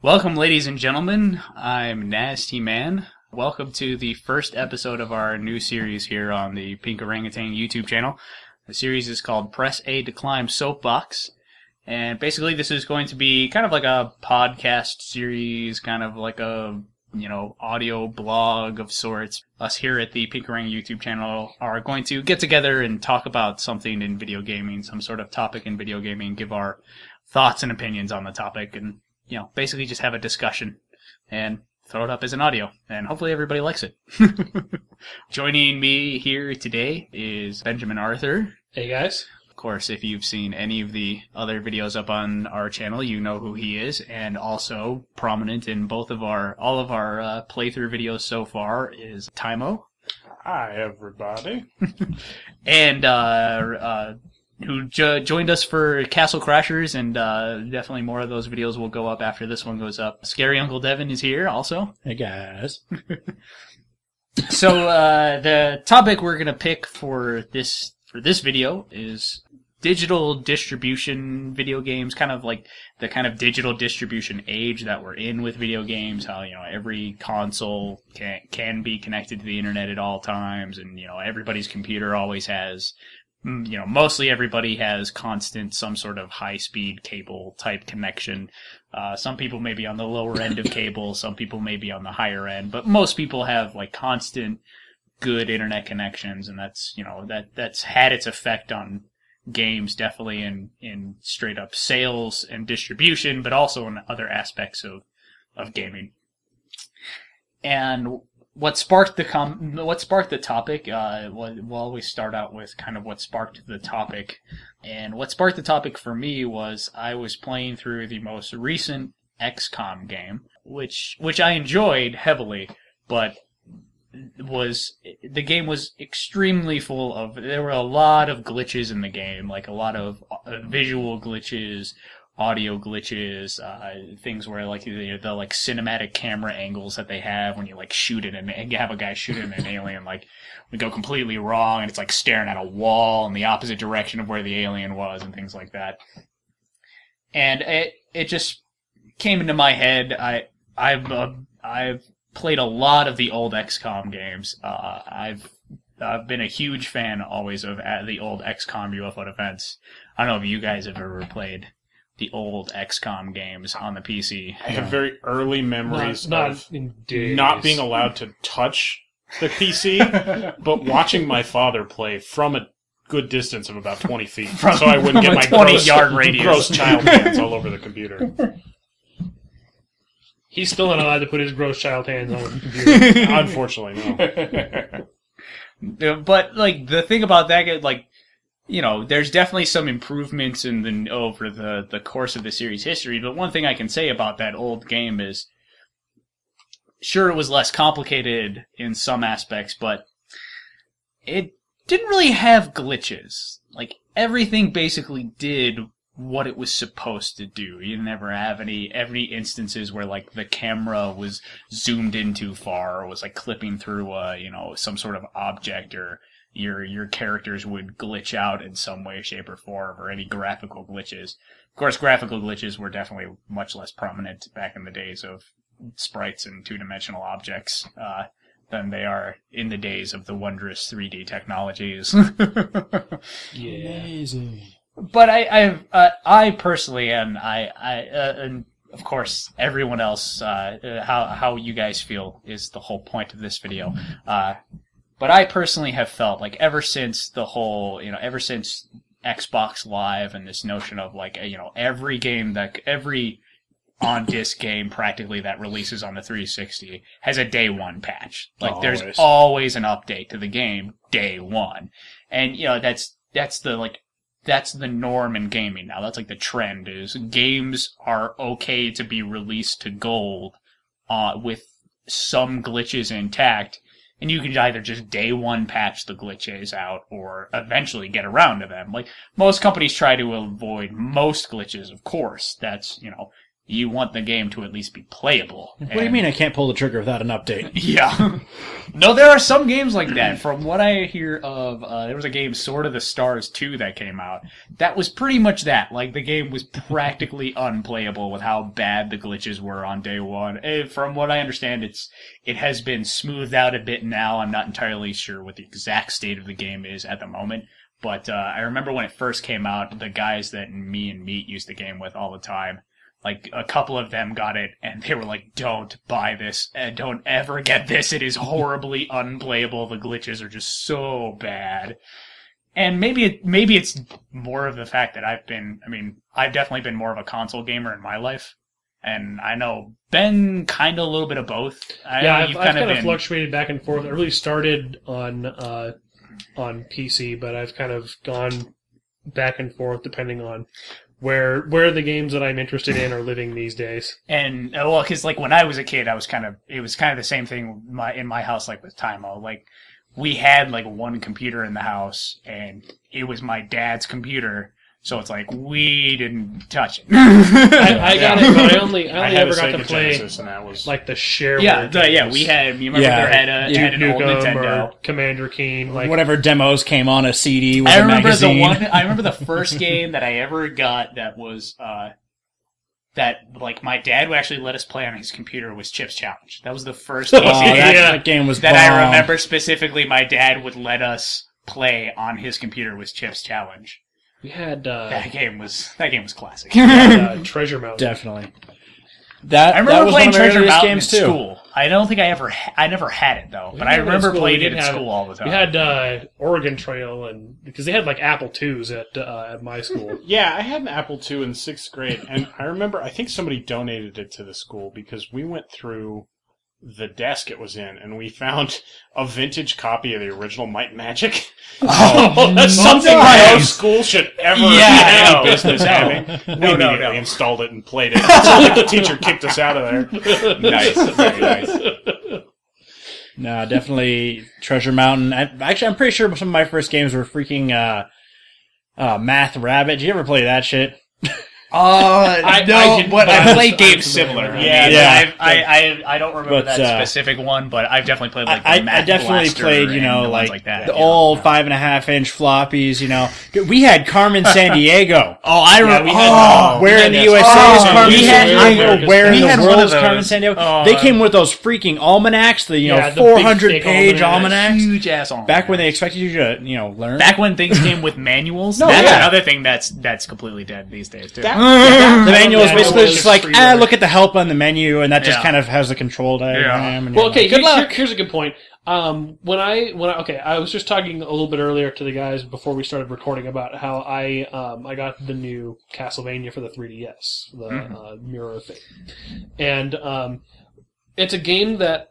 Welcome, ladies and gentlemen. I'm Naz T Mann. Welcome to the first episode of our new series here on the Pink Orangutan YouTube channel. The series is called Press A to Climb Soapbox. And basically this is going to be kind of like a podcast series, kind of like a, audio blog of sorts. Us here at the Pink Orangutan YouTube channel are going to get together and talk about something in video gaming, some sort of topic in video gaming, give our thoughts and opinions on the topic, and basically just have a discussion and throw it up as an audio, and hopefully everybody likes it. Joining me here today is Benjamin Arthur. Hey guys. Of course, if you've seen any of the other videos up on our channel, you know who he is, and also prominent in all of our playthrough videos so far is Tymo. Hi everybody. And who joined us for Castle Crashers, and definitely more of those videos will go up after this one goes up. Scary Uncle Devin is here also. Hey guys. So the topic we're gonna pick for this video is digital distribution video games, kind of like the kind of digital distribution age that we're in with video games, how every console can be connected to the internet at all times, and everybody's computer always has mostly everybody has constant, some sort of high-speed cable type connection. Some people may be on the lower end of cable, some people may be on the higher end, but most people have like constant, good internet connections, and that's had its effect on games, definitely in straight up sales and distribution, but also in other aspects of gaming. And what sparked the topic? We'll always start out with kind of what sparked the topic, and what sparked the topic for me was I was playing through the most recent XCOM game, which I enjoyed heavily, but the game was extremely full of. There were a lot of glitches in the game, like a lot of visual glitches, audio glitches, things where like the like cinematic camera angles that they have when you like shoot it and you have a guy shooting an alien, like we go completely wrong and it's like staring at a wall in the opposite direction of where the alien was and things like that. And it just came into my head. I've played a lot of the old XCOM games. I've been a huge fan always of the old XCOM UFO Defense. I don't know if you guys have ever played the old XCOM games on the PC. I have very early memories of not being allowed to touch the PC, but watching my father play from a good distance of about 20 feet, so I wouldn't get my 20-yard radius. Gross child hands all over the computer. He's still not allowed to put his gross child hands on the computer. Unfortunately, no. But like the thing about that, like, there's definitely some improvements over the course of the series history, but one thing I can say about that old game is, sure, it was less complicated in some aspects, but it didn't really have glitches. Like, everything basically did what it was supposed to do. You never have any instances where like the camera was zoomed in too far or was like clipping through some sort of object, or your characters would glitch out in some way, shape, or form, or any graphical glitches. Of course, graphical glitches were definitely much less prominent back in the days of sprites and two-dimensional objects than they are in the days of the wondrous 3D technologies. Yeah. Amazing. But I personally, and and of course everyone else, how you guys feel is the whole point of this video. But I personally have felt like ever since Xbox Live and this notion of like, every on-disc game practically that releases on the 360 has a day one patch. Like there's always an update to the game day one. And that's the norm in gaming now. That's like the trend is games are okay to be released to gold with some glitches intact. And you can either just day one patch the glitches out or eventually get around to them. Like, most companies try to avoid most glitches, of course. That's, you want the game to at least be playable. What do you mean I can't pull the trigger without an update? Yeah. No, there are some games like that. From what I hear of, there was a game, Sword of the Stars 2, that came out. That was pretty much that. Like, the game was practically unplayable with how bad the glitches were on day one. From what I understand, it has been smoothed out a bit now. I'm not entirely sure what the exact state of the game is at the moment. But I remember when it first came out, the guys that me and Meat used the game with all the time, like, a couple of them got it, and they were like, don't buy this, and don't ever get this, it is horribly unplayable, the glitches are just so bad. And maybe it's more of the fact that I've definitely been more of a console gamer in my life, and I know Ben kind of a little bit of both. I've kind of fluctuated back and forth. I really started on PC, but I've kind of gone back and forth depending on where the games that I'm interested in are living these days. And well, because like when I was a kid, it was kind of the same thing in my house, like with Tymo. Like, we had like one computer in the house, and it was my dad's computer. So it's like, we didn't touch it. I got it, but I only ever got to play Genesis, and that was like the shareware. Yeah, we had. You remember there had an old Nintendo, or Commander Keen, like whatever demos came on a CD. I remember the first game that I ever got that was that like my dad would actually let us play on his computer was Chips Challenge. That was the first game that game was that I remember specifically. My dad would let us play on his computer was Chips Challenge. We had that game was classic. We had, Treasure Mountain. Definitely. I remember playing Treasure Mountain games in school. I don't think I never had it though, but I remember playing it at school all the time. We had Oregon Trail, and because they had like Apple IIs at my school. Yeah, I had an Apple II in 6th grade, and I remember I think somebody donated it to the school because we went through the desk it was in, and we found a vintage copy of the original Might and Magic. Oh, that's something no school should ever have any business having. We immediately installed it and played it. It's like the teacher kicked us out of there. Nice, very nice. No, definitely Treasure Mountain. I'm pretty sure some of my first games were freaking Math Rabbit. Did you ever play that shit? I played games similar. I don't remember that specific one, but I've definitely played like I definitely played, like that. The old 5.5-inch floppies. We had Carmen Sandiego. Oh, I remember. Where in the USA is Carmen Sandiego? Where in the world is Carmen Sandiego? They came with those freaking almanacs, the 400-page almanacs. Huge ass almanacs. Back when they expected you to learn. Back when things came with manuals. That's another thing that's completely dead these days too. The manual is basically just like, look at the help on the menu, and that just kind of has a control diagram. Well, okay, here's a good point. When I was just talking a little bit earlier to the guys before we started recording about how I got the new Castlevania for the 3DS, the Mirror of Fate, and it's a game that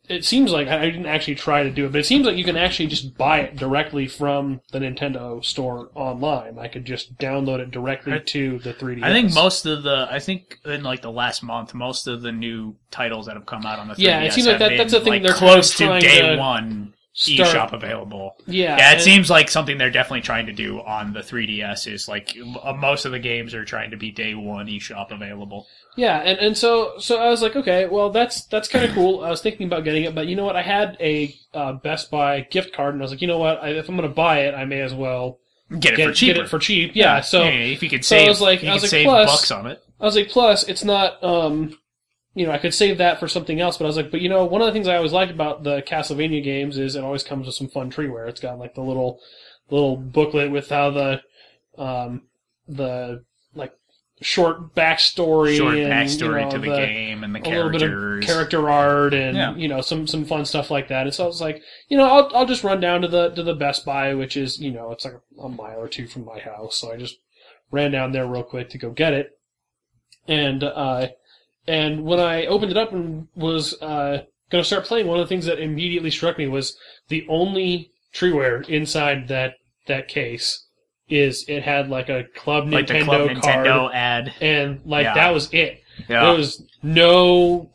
it seems like I didn't actually try to do it, but it seems like you can actually just buy it directly from the Nintendo store online. I could just download it directly to the 3DS. I think in like the last month, most of the new titles that have come out on the 3DS it seems like that's a thing they're close kind of to day one eShop available. Yeah, it seems like something they're definitely trying to do on the 3DS is like most of the games are trying to be day one eShop available. Yeah, and so I was like, okay, well that's kind of cool. I was thinking about getting it, but you know what? I had a Best Buy gift card, and I was like, you know what? If I'm going to buy it, I may as well get it for cheap. Yeah, so if you could save, I was like, plus, bucks on it. I was like, plus it's not. I could save that for something else, but I was like, but one of the things I always liked about the Castlevania games is it always comes with some fun treeware. It's got like the little booklet with how the short backstory to the game and the characters, a little bit of character art and some fun stuff like that. And so I was like, I'll just run down to the Best Buy, which is it's like a mile or two from my house. So I just ran down there real quick to go get it, and when I opened it up and was going to start playing, one of the things that immediately struck me was the only treeware inside that case is it had like a Club Nintendo card ad, and that was it. Yeah. There was no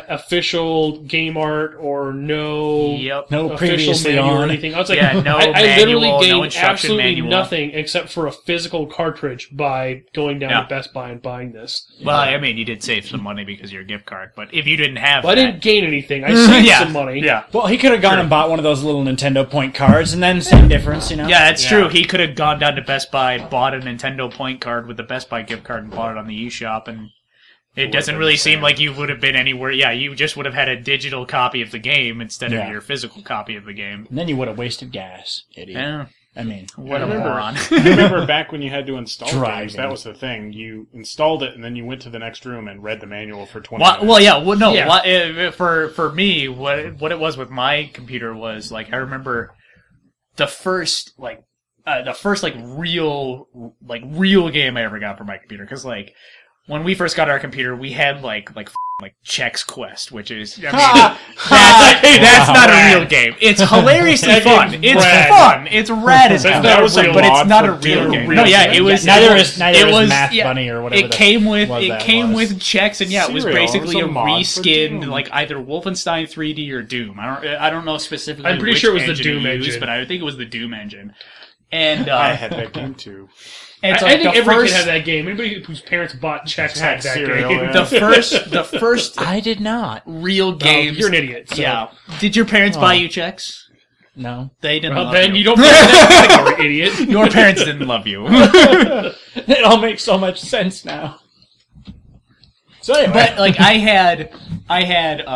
official game art or no No official previously menu or on. anything. I was like, Yeah, no I literally manual, no gained instruction absolutely manual. nothing except for a physical cartridge by going down Yeah. to Best Buy and buying this. Well, I mean, you did save some money because of your gift card, but if you didn't have Well, I that, didn't gain anything. I saved yeah, some money. Yeah. Well, he could have gone and bought one of those little Nintendo point cards, and then same difference, you know? Yeah, that's Yeah. true. He could have gone down to Best Buy, bought a Nintendo point card with the Best Buy gift card, and bought it on the eShop, and it doesn't really seem like you would have been anywhere. Yeah, you just would have had a digital copy of the game instead of Yeah. your physical copy of the game. And then you would have wasted gas, idiot. Yeah, I mean, what a remember- moron. I remember back when you had to install Driving. games, that was the thing. You installed it, and then you went to the next room and read the manual for 20 Well, minutes. well, yeah, well, no. Yeah. For me, what it was with my computer was I remember the first real game I ever got for my computer, because when we first got our computer, we had like Chex Quest, which is that's not a real game. It's hilariously That fun. game's It's rad. fun. It's rad as hell. That was a but it's mod not for a real Doom. game. No, yeah, it was. neither it is Math Bunny or whatever. It came with was that came was. with Chex, and yeah, it was Cereal. basically It a was a mod for reskinned Doom. either Wolfenstein 3D or Doom. I don't know specifically. I'm pretty which sure it was the engine Doom it used, engine. but I think it was the Doom engine. And I had that game too. and it's I like think the every first, kid had that game. Anybody whose parents bought Chex had that cereal, game. yeah. the first I did not. real games. You're an idiot. So. Yeah. Did your parents buy you Chex? No. They didn't. Well, love then you. you don't fit in that category, idiot. Your parents didn't love you. It all makes so much sense now. So anyway. But I had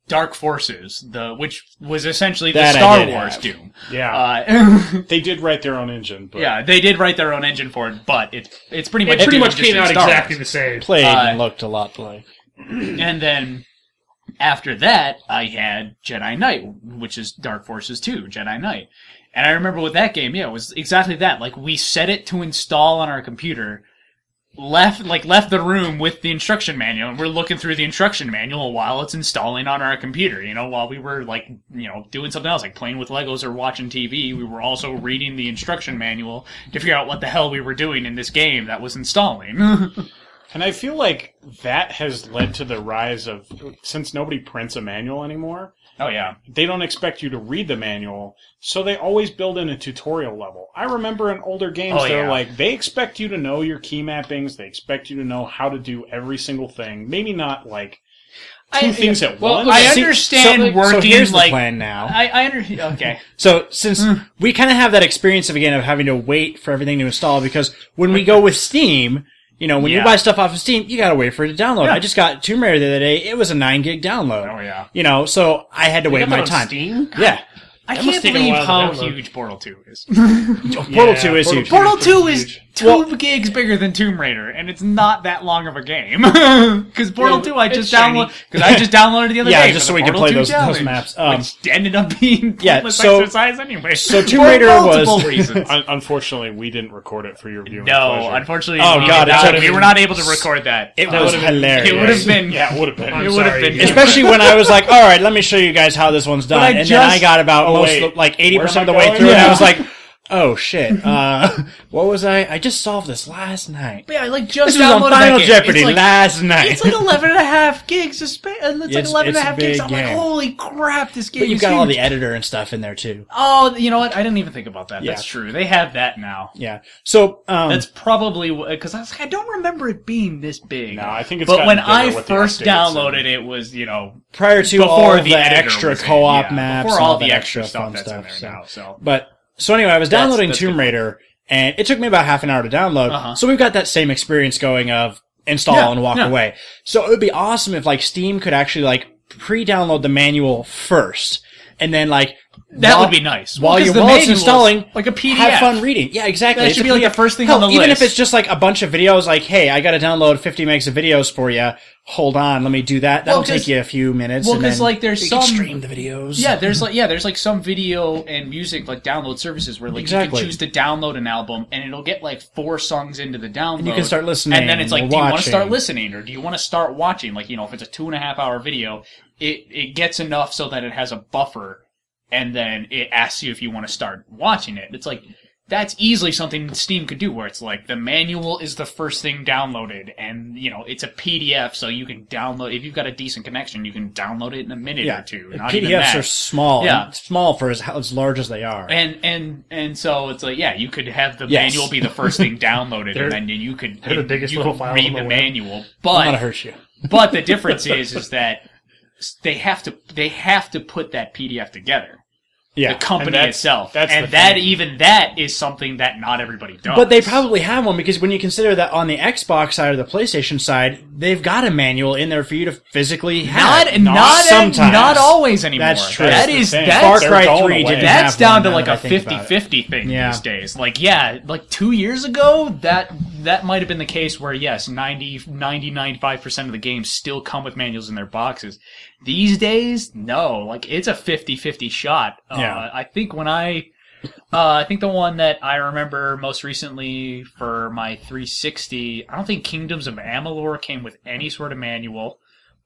Dark Forces, which was essentially the That I Star did Wars have. Doom. Yeah. They did write their own engine, but Yeah, they did write their own engine for it, but it's pretty much It pretty Doom, much just came in out Star exactly Wars. the same. played uh, and looked a lot like. And then after that, I had Jedi Knight, which is Dark Forces 2, Jedi Knight. And I remember with that game, yeah, it was exactly that. We set it to install on our computer, left the room with the instruction manual, and we're looking through the instruction manual while it's installing on our computer. While we were doing something else, like playing with Legos or watching TV, we were also reading the instruction manual to figure out what the hell we were doing in this game that was installing. And I feel like that has led to the rise of, since nobody prints a manual anymore, Oh yeah. they don't expect you to read the manual, so they always build in a tutorial level. I remember in older games, Oh, they're yeah. they expect you to know your key mappings, they expect you to know how to do every single thing. Maybe not two things at well, once. I See, understand so working here's the plan now. I understand. Okay. So since we kind of have that experience of having to wait for everything to install, because when we go with Steam, when you Yeah. buy stuff off of Steam, you gotta wait for it to download. Yeah. I just got Tomb Raider the other day. It was a 9 gig download. Oh yeah. So I had to You wait got my that on time. Steam? Yeah. I That must can't take a believe while to how download. huge Portal 2 is. Portal 2 is huge. Portal 2 is huge. 2 gigs bigger than Tomb Raider, and it's not that long of a game. Because Portal 2 I just downloaded the other day. Yeah, just for so the we could Portal play 2 those challenge, maps. which ended up being yeah, pointless so- exercise anyway. so Tomb For Raider multiple was- reasons. Unfortunately, we didn't record it for your viewing No, pleasure. unfortunately, Oh, we, God, did it not- would've we been- were not able to record that. It That was would've been- hilarious. It would have been. Yeah, it would have been. I'm It would have sorry. been. Especially when I was like, all right, let me show you guys how this one's done. I And then just- I got about Oh, wait. 80% of the Where am way I through, going? and I was Yeah. like, oh shit, what was I just solved this last night. Yeah, I just This was on downloaded Final that game. Jeopardy It's last night. It's 11 and a half gigs of space. It's like It's- 11 and a it's a half gigs. big I'm like, game. holy crap, this game But you've is got all huge. the editor and stuff in there too. Oh, you know what? I didn't even think about that. Yeah. That's true. They have that now. Yeah. So, That's probably because I was like, I don't remember it being this big. No, I think it's But when gotten bigger I with the first updates downloaded and- it, was prior to before all the the editor extra was in, co-op yeah, maps, before and all that the extra fun stuff that's in stuff. there now. So But so anyway, I was downloading that's Tomb good. Raider, and it took me about half an hour to download. Uh-huh. So we've got that same experience going of install Yeah, and walk yeah. away. So it would be awesome if Steam could actually pre-download the manual first, and then that would be nice. While Because you're the while it's manual's installing, like a PDF. have fun reading. Yeah, exactly. That It's should a be PDF. the first thing Hell, on the even list. if it's just a bunch of videos, hey, I got to download 50 megs of videos for you. Hold on, let me do that. That'll take you a few minutes. Well, and because then there's you can some stream the videos. Yeah, there's some video and music download services where Exactly. you can choose to download an album and it'll get 4 songs into the download. And you can start listening And then it's or do you want to watching. start listening or do you want to start watching? If it's a 2.5 hour video, it gets enough so that it has a buffer and then it asks you if you want to start watching it. It's that's easily something Steam could do, where it's like the manual is the first thing downloaded, and it's a PDF, so you can download. If you've got a decent connection, you can download it in a minute or two. Not even PDFs that. are small, Yeah. small for as large as they are. And so it's like, you could have the manual be the first thing downloaded, and then you could the biggest you little could file read on the the web. manual. I'm gonna But hurt you. but the difference is that they have to put that PDF together. Yeah, The company itself. that's and the that thing. even that is something that not everybody does. but they probably have one because when you consider that on the Xbox side or the PlayStation side, they've got a manual in there for you to physically have. not always anymore. That's true. That That's is the thing. that's Far They're Cry going 3 away. didn't that's have down one to now like that a I think about it. 50-50 thing Yeah. these days. Like 2 years ago, that might have been the case where, yes, 95% of the games still come with manuals in their boxes. These days, no. Like, it's a 50-50 shot. Yeah. I think I think the one that I remember most recently for my 360, I don't think Kingdoms of Amalur came with any sort of manual.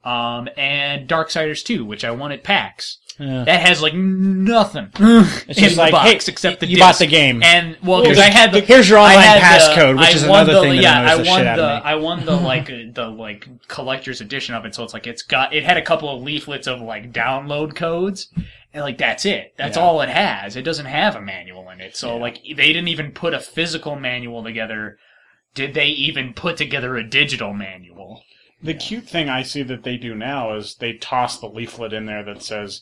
And Darksiders 2, which I won at PAX. Yeah. That has like nothing It's in just the like, box hey, except the you disc. bought the game. And because I had the Here's your I online had passcode, which is I won another thing that annoys the I won shit out of me. I won the collector's edition of it, so it's like it had a couple of leaflets of like download codes. And like that's it. That's all it has. It doesn't have a manual in it. So like they didn't even put a physical manual together. Did they even put together a digital manual? The cute thing I see that they do now is they toss the leaflet in there that says,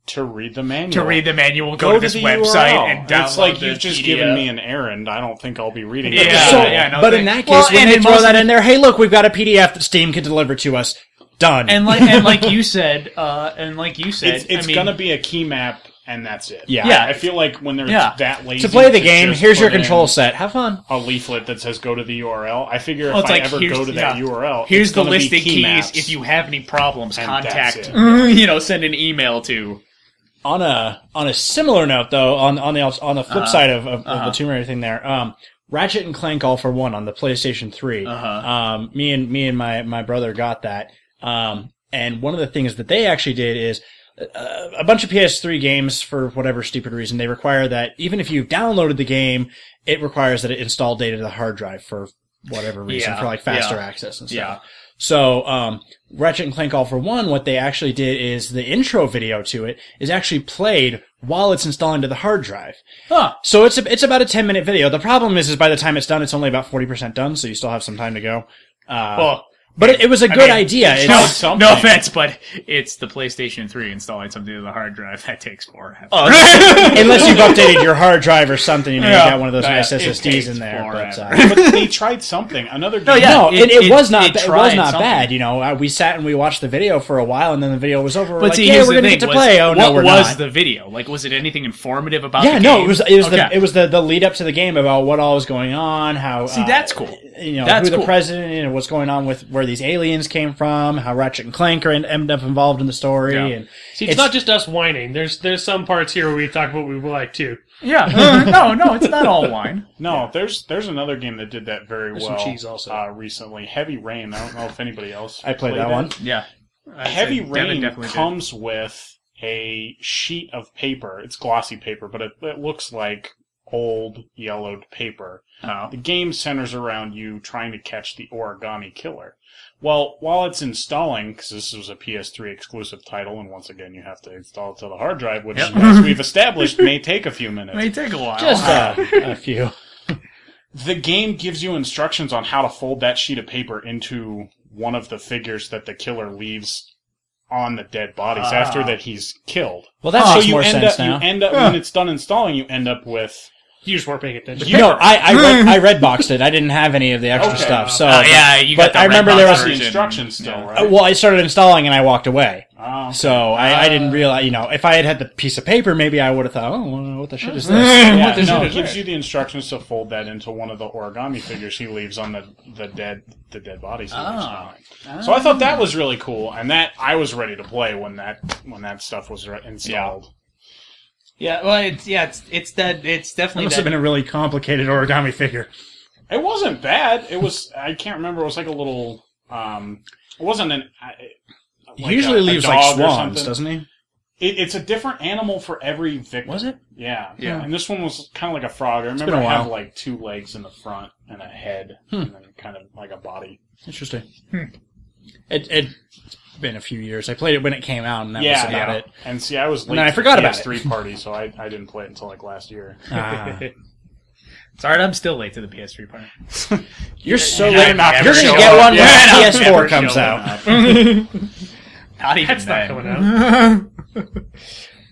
to read the manual. To read the manual, go to this the website URL. and download It's like the you've just PDF. given me an errand. I don't think I'll be reading it. Yeah, So, no but thanks. in that case, Well, when and they in throw most that of in there, hey, look, we've got a PDF that Steam can deliver to us. Done. And like you said, It's gonna be a key map, and that's it. Yeah. I feel like when they're Yeah. that lazy to play the game, just here's your put control in set. Have fun. a leaflet that says go to the URL. I figure Well, if it's I like, ever here's- go to that yeah. URL, Here's it's the gonna be listed key keys. maps, If you have any problems, and contact. that's it. Send an email to. On a similar note, though, on the flip side of the Tomb Raider thing, there, Ratchet and Clank All for One on the PlayStation 3. Me and my brother got that. And one of the things that they actually did is a bunch of PS3 games, for whatever stupid reason, they require that even if you've downloaded the game, it requires that it install data to the hard drive for whatever reason, Yeah, for like faster yeah. access and stuff. Yeah. So, Ratchet and Clank All for One, what they actually did is the intro video to it is actually played while it's installing to the hard drive. Huh. So it's about a 10-minute video. The problem is by the time it's done, it's only about 40% done, so you still have some time to go. But it was a good idea. tried It's, something. No offense, but it's the PlayStation 3 installing something to the hard drive. That takes forever. unless you've updated your hard drive or something, you Yeah. got one of those nice It SSDs takes in there. But, forever. But they tried something. Another game. yeah. no, it was not. it It was tried not something. bad. You know, we sat and we watched the video for a while, and then the video was over. We're But like, see, yeah, here's we're the gonna thing. get to play. Oh no, what we're was not. the video? Like, was it anything informative about? Yeah, the no, game? it was Okay. the lead up to the game about what all was going on. How See, that's cool. You know, That's who the cool. president and what's going on with where these aliens came from. How Ratchet and Clank end up involved in the story. Yeah. And See, it's not just us whining. There's some parts here where we talk about what we like too. Yeah. No, it's not all wine. No, there's another game that did that very There's well. some cheese also. Recently, Heavy Rain. I don't know if anybody else I played that one. Yeah. Heavy Devin Rain definitely did. comes with a sheet of paper. It's glossy paper, but it looks like old yellowed paper. Oh. The game centers around you trying to catch the origami killer. Well, while it's installing, because this was a PS3 exclusive title, and once again you have to install it to the hard drive, which, Yep. as we've established, may take a few minutes. May take a while. Just a few. The game gives you instructions on how to fold that sheet of paper into one of the figures that the killer leaves on the dead bodies after that he's killed. Well, that So makes you more end sense up, now. you end up when it's done installing, you end up with You just weren't paying attention. No, I read boxed it. I didn't have any of the extra Okay. stuff. So, yeah, you got but the I remember red there box was the version. instructions still, Yeah. right? well, I started installing and I walked away. Oh. So I didn't realize. You know, if I had the piece of paper, maybe I would have thought, oh, what the shit is this? Yeah, the no, shit it is gives that? you the instructions to fold that into one of the origami figures he leaves on the dead bodies. he leaves behind. So I thought that was really cool, and that I was ready to play when that stuff was installed. Yeah, well, it's That definitely must have that. been a really complicated origami figure. It wasn't bad. It was I can't remember. It was like a little. It wasn't an. He like usually a leaves dog like or swans, something. doesn't he? It's a different animal for every victim. Was it? Yeah. Yeah. And this one was kind of like a frog. I remember been a it had while. like 2 legs in the front and a head, and then kind of like a body. Interesting. It's been a few years. I played it when it came out, and that was about it. And see, I was late then I to forgot the about PS3 party, so I didn't play it until like last year. Sorry, I'm still late to the PS3 party. You're so You're late. not You're gonna going to show get up. one when Yeah. the Never PS4 comes showing out. up. Not even That's not then. coming out.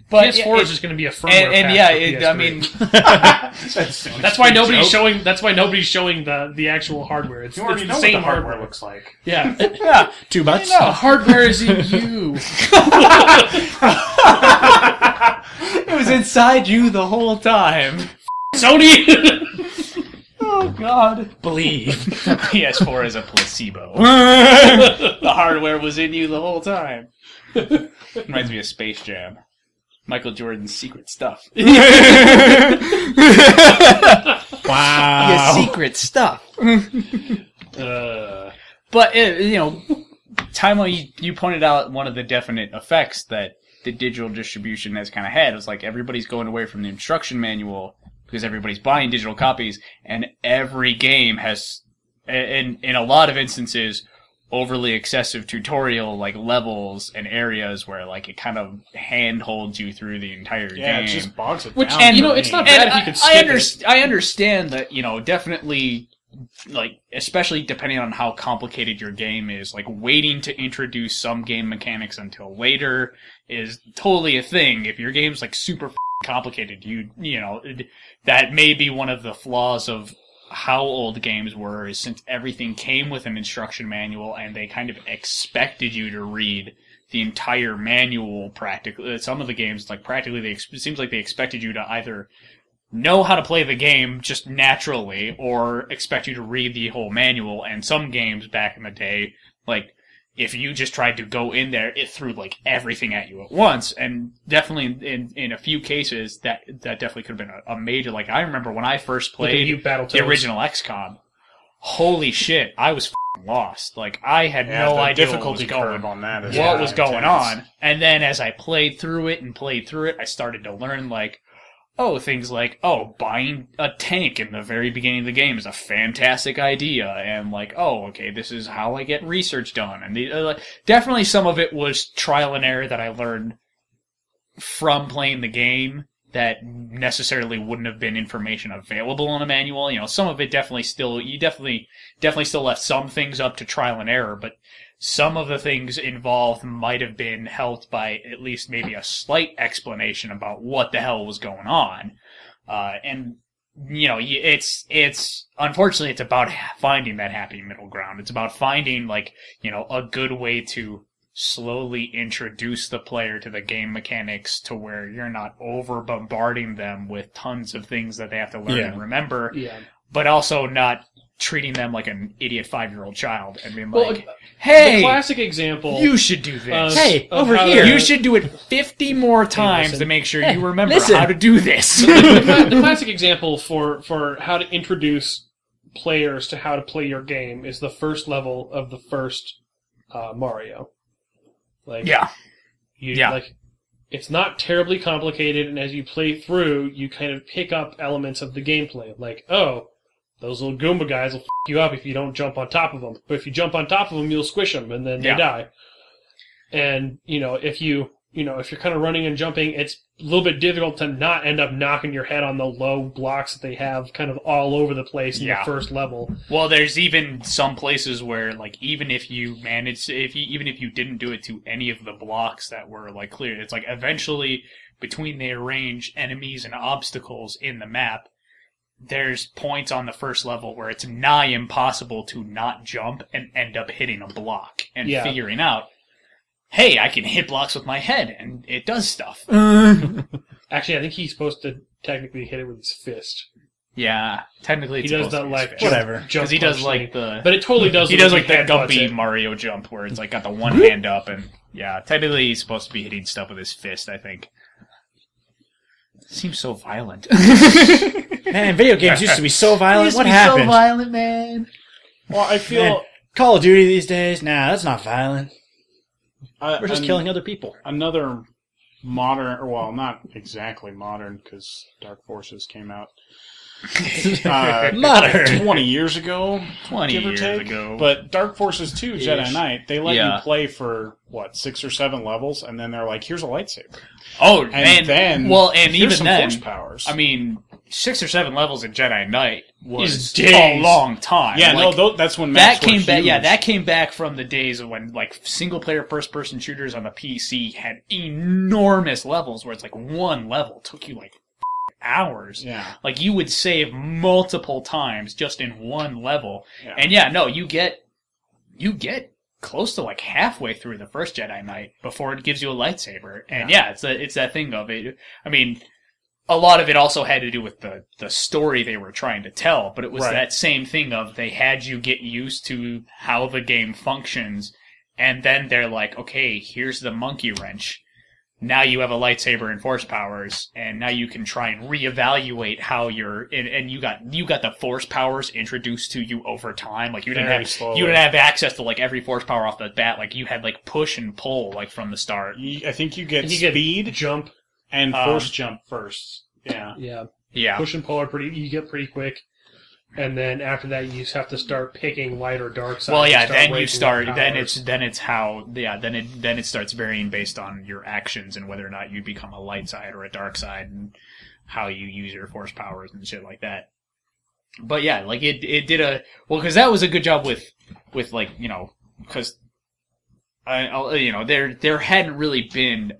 But PS4 is just going to be a firmware and patch yeah, for I PS3. mean, That's why nobody's showing. That's why nobody's showing the actual hardware. It's, You it's already the know same what the hardware hardware. looks like. Yeah, yeah, $2. the hardware is in you. it was inside you the whole time. Sony. Oh God! Believe. The PS4 is a placebo. The hardware was in you the whole time. Reminds me of Space Jam. Michael Jordan's secret stuff. Wow. Your secret stuff. But Timo, you pointed out one of the definite effects that the digital distribution has kind of had. It was like everybody's going away from the instruction manual because everybody's buying digital copies, and every game has, in a lot of instances, overly excessive tutorial like levels and areas where like it kind of handholds you through the entire Yeah, game. it just bogs it Which, down. and, for it's me. not bad if you could skip it. I understand that, definitely, like, especially depending on how complicated your game is, like, waiting to introduce some game mechanics until later is totally a thing. If your game's, like, super complicated, that may be one of the flaws of how old games were, is since everything came with an instruction manual and they kind of expected you to read the entire manual practically. Some of the games, like, practically, it seems like they expected you to either know how to play the game just naturally or expect you to read the whole manual. And some games back in the day, like, if you just tried to go in there, it threw, like, everything at you at once. And definitely in a few cases, that definitely could have been a major, like, I remember when I first played the original XCOM, holy shit, I was f***ing lost. Like, I had no the idea difficulty curve on that is what was intense. going on. And then as I played through it, I started to learn, like, things like, buying a tank in the very beginning of the game is a fantastic idea. And like, okay, this is how I get research done. And definitely some of it was trial and error that I learned from playing the game that necessarily wouldn't have been information available in a manual. Some of it definitely still left some things up to trial and error, but some of the things involved might have been helped by at least maybe a slight explanation about what the hell was going on. It's unfortunately it's about finding that happy middle ground. It's about finding, like, a good way to slowly introduce the player to the game mechanics to where you're not over bombarding them with tons of things that they have to learn and remember, but also not treating them like an idiot 5-year-old child and being like, hey, the classic example, you should do this. Hey, over here. You should do it 50 more times listen. to make sure you remember listen. how to do this. the classic example for how to introduce players to how to play your game is the first level of the first Mario. Like, like, it's not terribly complicated, and as you play through, you kind of pick up elements of the gameplay. Like, those little Goomba guys will f*** you up if you don't jump on top of them. But if you jump on top of them, you'll squish them, and then they die. And, if you're kind of running and jumping, it's a little bit difficult to not end up knocking your head on the low blocks that they have kind of all over the place in the first level. Well, there's even some places where, like, even if you didn't do it to any of the blocks that were, like, clear, it's like eventually between the arranged enemies and obstacles in the map, there's points on the first level where it's nigh impossible to not jump and end up hitting a block and figuring out, hey, I can hit blocks with my head, and it does stuff. Actually, I think he's supposed to technically hit it with his fist. Yeah, technically it's he does supposed that, to be like, his fist. whatever. Because he does like the... But it totally does. He does like the head butts Gumpy it. Mario jump where it's like got the one hand up, and technically he's supposed to be hitting stuff with his fist, I think. Seems so violent. Man, video games used to be so violent. What happened? So violent, man. Well, I feel... Man, Call of Duty these days, nah, that's not violent. We're We're just killing other people. Another modern, well, not exactly modern, because Dark Forces came out Modern. 20 years ago, 20 give or years take. ago. But Dark Forces 2 Jedi Knight, they let Yeah. you play for, 6 or 7 levels, and then they're like, here's a lightsaber. Oh, And then, and here's even some then, force powers. I mean, 6 or 7 levels in Jedi Knight was Is a days. long time. yeah, Like, that's when that maps were came back. huge. Yeah, that came back from the days of when like single player first person shooters on the PC had enormous levels, where it's like one level took you like hours. Yeah. Like you would save multiple times just in one level. Yeah. And yeah, no, you get close to like halfway through the first Jedi Knight before it gives you a lightsaber. And yeah, it's that thing of it. I mean, a lot of it also had to do with the story they were trying to tell, but it was that same thing of they had you get used to how the game functions, and then they're like, okay, here's the monkey wrench. Now you have a lightsaber and force powers, and now you can try and reevaluate how you're, and you got the force powers introduced to you over time. Like you didn't have access to like every force power off the bat. Like you had like push and pull like from the start. I think you get speed, jump, and force jump first. Yeah. Yeah. Push and pull are you get pretty quick. And then after that, you just have to start picking light or dark side. Well, yeah, then it starts varying based on your actions and whether or not you become a light side or a dark side and how you use your force powers and shit like that. But yeah, like it did because that was a good job with like, you know, because there hadn't really been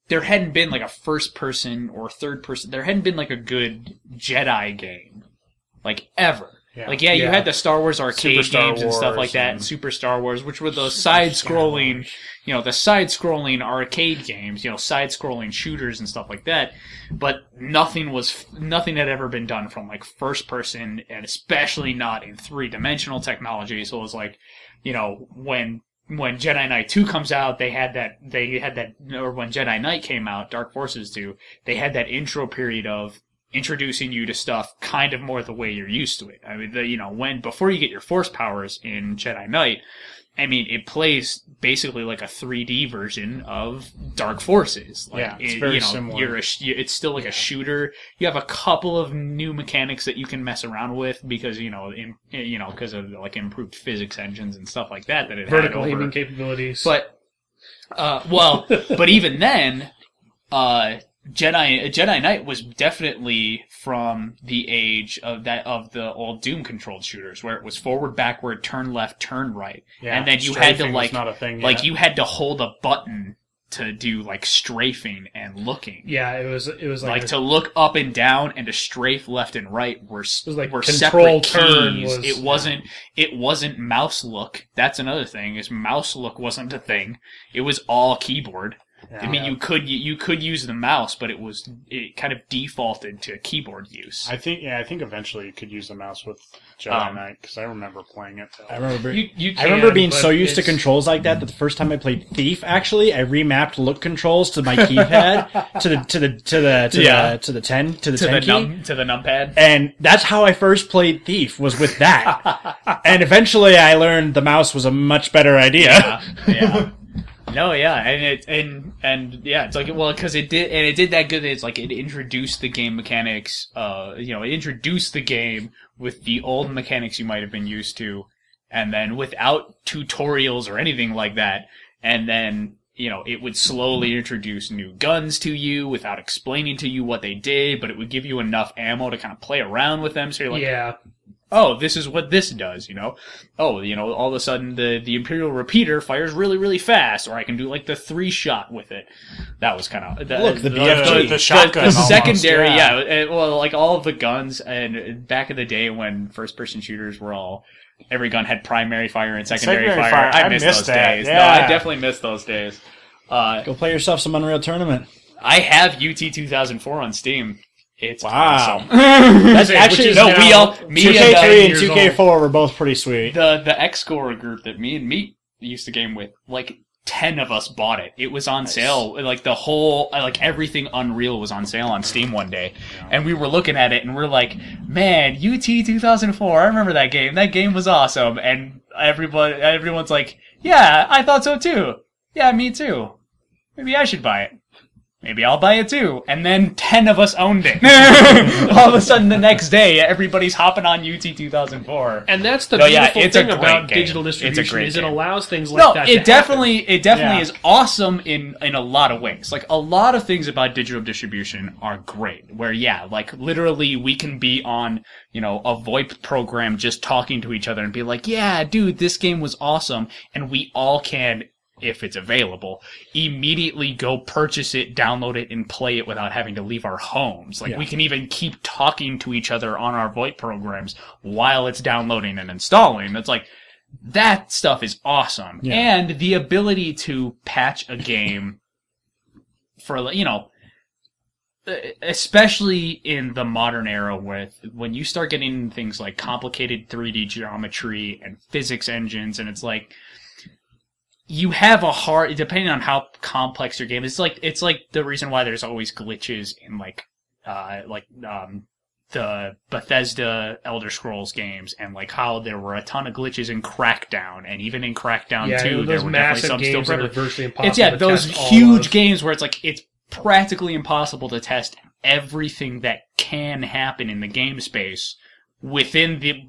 there hadn't been like a first person or third person. There hadn't been like a good Jedi game, like ever. Yeah. Like you had the Star Wars arcade Super Star games and stuff like Wars that, and Super Star Wars, which were those side-scrolling, the side-scrolling arcade games, side-scrolling shooters and stuff like that. But nothing had ever been done from like first person, and especially not in 3-dimensional technology. So it was like, when Jedi Knight 2 comes out, or when Jedi Knight came out, Dark Forces 2, they had that intro period of introducing you to stuff kind of more the way you're used to it. I mean, before you get your force powers in Jedi Knight, I mean, it plays basically like a 3D version of Dark Forces. Like, yeah, it's very similar. It's still like a shooter. You have a couple of new mechanics that you can mess around with because because of like improved physics engines and stuff like that it vertical had over. aiming capabilities. But but even then, Jedi Knight was definitely from the age of the old Doom controlled shooters where it was forward, backward, turn left, turn right. Yeah, and then you had to not a thing yet. you had to hold a button to do like strafing and looking. Yeah, it was like to look up and down and to strafe left and right were control separate turn keys. was, It wasn't mouse look. That's another thing. Is mouse look wasn't a thing. It was all keyboard. I mean, you could use the mouse, but it kind of defaulted to keyboard use. I think eventually you could use the mouse with Jedi Knight because I remember playing it. I remember being so used to controls like that the first time I played Thief, actually, I remapped look controls to my keypad to the 10 key. To the numpad. And that's how I first played Thief, was with that. And eventually I learned the mouse was a much better idea. Yeah. No, yeah, it's like, well, because it did that good. It's like it introduced the game mechanics. It introduced the game with the old mechanics you might have been used to, and then without tutorials or anything like that. And then it would slowly introduce new guns to you without explaining to you what they did, but it would give you enough ammo to kind of play around with them. So you're like, yeah. Oh, this is what this does, Oh, all of a sudden the Imperial Repeater fires really, really fast, or I can do like the 3-shot with it. That was kind of the BFG, the shotgun, the secondary, almost, well, like all of the guns, and back in the day when first-person shooters were every gun had primary fire and secondary fire. I missed those days. Yeah. No, I definitely missed those days. Go play yourself some Unreal Tournament. I have UT 2004 on Steam. It's wow. awesome. That's actually me 2K3 and 2K4 were both pretty sweet. The X-Score group that me and Meat used to game with, like 10 of us bought it. It was on sale. Like the whole, like everything Unreal was on sale on Steam one day. And we were looking at it and we're like, man, UT 2004, I remember that game. That game was awesome. And everyone's like, yeah, I thought so too. Yeah, me too. Maybe I should buy it. Maybe I'll buy it too. And then 10 of us owned it. All of a sudden, the next day, everybody's hopping on UT 2004. And that's the beautiful thing about game. digital distribution is it allows things like no, that it to definitely happen. it definitely is awesome in a lot of ways. Like, a lot of things about digital distribution are great. Where, yeah, like, literally we can be on, a VoIP program just talking to each other and be like, yeah, dude, this game was awesome. And we all can, if it's available, immediately go purchase it, download it, and play it without having to leave our homes. Like, we can even keep talking to each other on our VoIP programs while it's downloading and installing. It's like, that stuff is awesome. Yeah. And the ability to patch a game for, especially in the modern era when you start getting things like complicated 3D geometry and physics engines, and it's like, you have a hard, depending on how complex your game is, it's like the reason why there's always glitches in the Bethesda Elder Scrolls games, and like how there were a ton of glitches in Crackdown, and even in Crackdown 2, there were definitely some still prevalent. Virtually impossible it's those huge games where it's like it's practically impossible to test everything that can happen in the game space within the,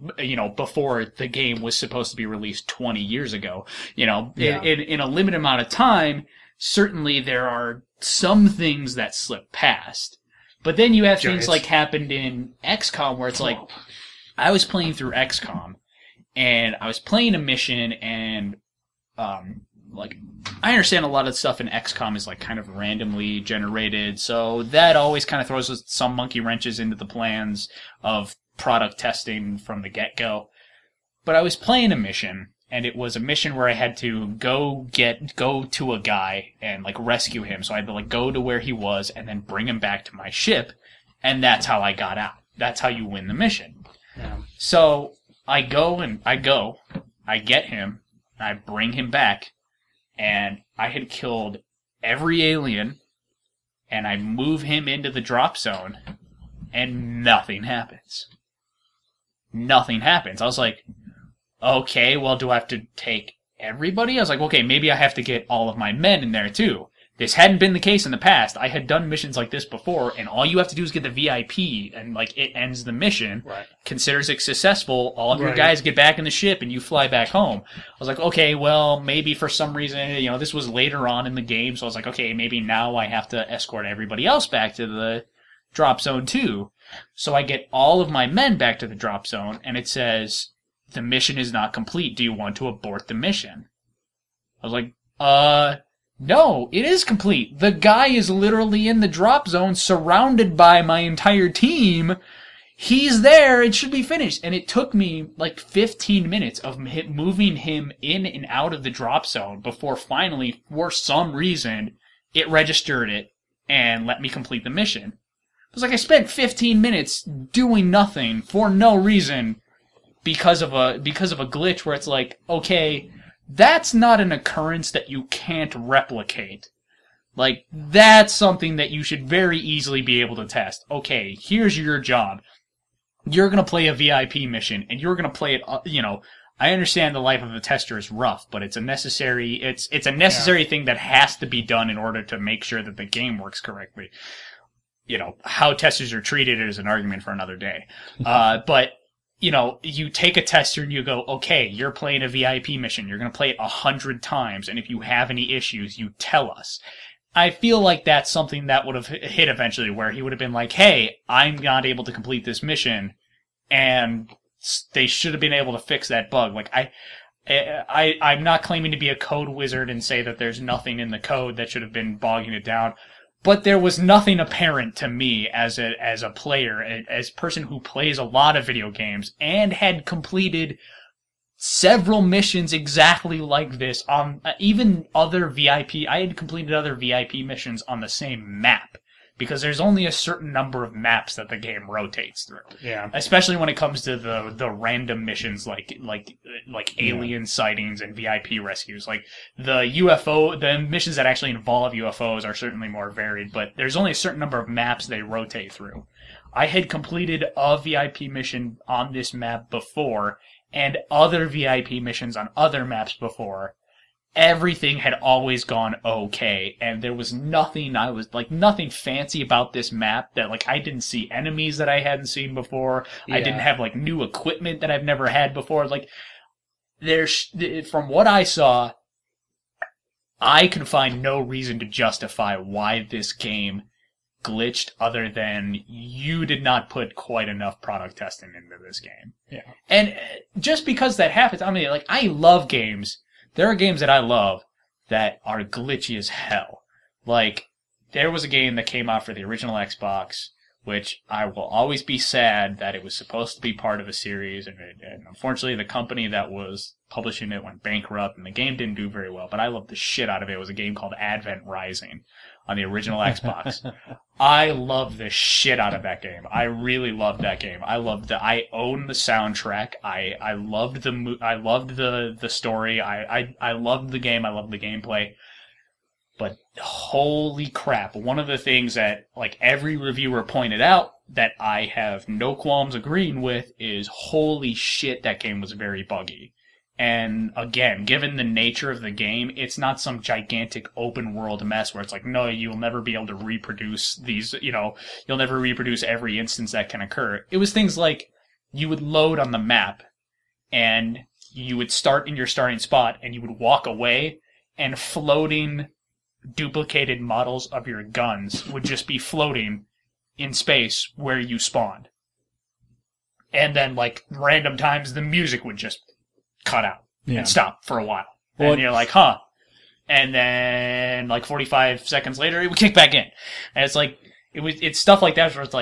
before the game was supposed to be released 20 years ago. In a limited amount of time, certainly there are some things that slip past. But then you have things like happened in XCOM where it's like, I was playing through XCOM, and I was playing a mission, and, I understand a lot of stuff in XCOM is, kind of randomly generated, so that always kind of throws some monkey wrenches into the plans of product testing from the get-go. But I was playing a mission, and it was a mission where I had to go to a guy and rescue him. So I had to go to where he was and then bring him back to my ship, and that's how I got out. That's how you win the mission. Yeah. So I get him, I bring him back, and I had killed every alien, and I move him into the drop zone, and nothing happens. Nothing happens. I was like, okay, well, do I have to take everybody? I was like, okay, maybe I have to get all of my men in there too. This hadn't been the case in the past. I had done missions like this before, and all you have to do is get the VIP, and it ends the mission, considers it successful, all of your guys get back in the ship, and you fly back home. I was like, okay, well, maybe for some reason, this was later on in the game, so I was like, okay, maybe now I have to escort everybody else back to the drop zone too. So I get all of my men back to the drop zone, and it says, the mission is not complete. Do you want to abort the mission? I was like, no, it is complete. The guy is literally in the drop zone, surrounded by my entire team. He's there. It should be finished. And it took me 15 minutes of moving him in and out of the drop zone before finally, for some reason, it registered it and let me complete the mission. It was I spent 15 minutes doing nothing for no reason because of a glitch where it's okay, that's not an occurrence that you can't replicate. That's something that you should very easily be able to test. Okay, here's your job. You're gonna play a VIP mission, and you're gonna play it, I understand the life of a tester is rough, but it's a necessary thing that has to be done in order to make sure that the game works correctly. How testers are treated is an argument for another day. But, you take a tester and you go, okay, you're playing a VIP mission. You're going to play it 100 times. And if you have any issues, you tell us. I feel like that's something that would have hit eventually where he would have been like, hey, I'm not able to complete this mission. And they should have been able to fix that bug. I'm not claiming to be a code wizard and say that there's nothing in the code that should have been bogging it down. But there was nothing apparent to me as a player, as a person who plays a lot of video games and had completed several missions exactly like this on even other VIP. I had completed other VIP missions on the same map because there's only a certain number of maps that the game rotates through. Yeah. Especially when it comes to the random missions like alien sightings and VIP rescues. The missions that actually involve UFOs are certainly more varied, but there's only a certain number of maps they rotate through. I had completed a VIP mission on this map before and other VIP missions on other maps before, everything had always gone okay, and there was nothing nothing fancy about this map that I didn't see enemies that I hadn't seen before. I didn't have new equipment that I've never had before. From what I saw, I can find no reason to justify why this game glitched other than you did not put quite enough product testing into this game. Yeah. And just because that happens, I love games. There are games that I love that are glitchy as hell. There was a game that came out for the original Xbox, which I will always be sad that it was supposed to be part of a series, and unfortunately the company that was publishing it went bankrupt, and the game didn't do very well, but I loved the shit out of it. It was a game called Advent Rising on the original Xbox. I loved the shit out of that game. I really loved that game. I owned the soundtrack. I loved the story. I loved the game. I loved the gameplay. But holy crap, one of the things that every reviewer pointed out that I have no qualms agreeing with is holy shit, that game was very buggy. And again, given the nature of the game, it's not some gigantic open world mess where it's no, you'll never be able to reproduce these, you'll never reproduce every instance that can occur. It was things like you would load on the map and you would start in your starting spot and you would walk away, and floating duplicated models of your guns would just be floating in space where you spawned. And then random times the music would just cut out and stop for a while. Well, and you're huh. And then 45 seconds later it would kick back in. And it's stuff like that where it's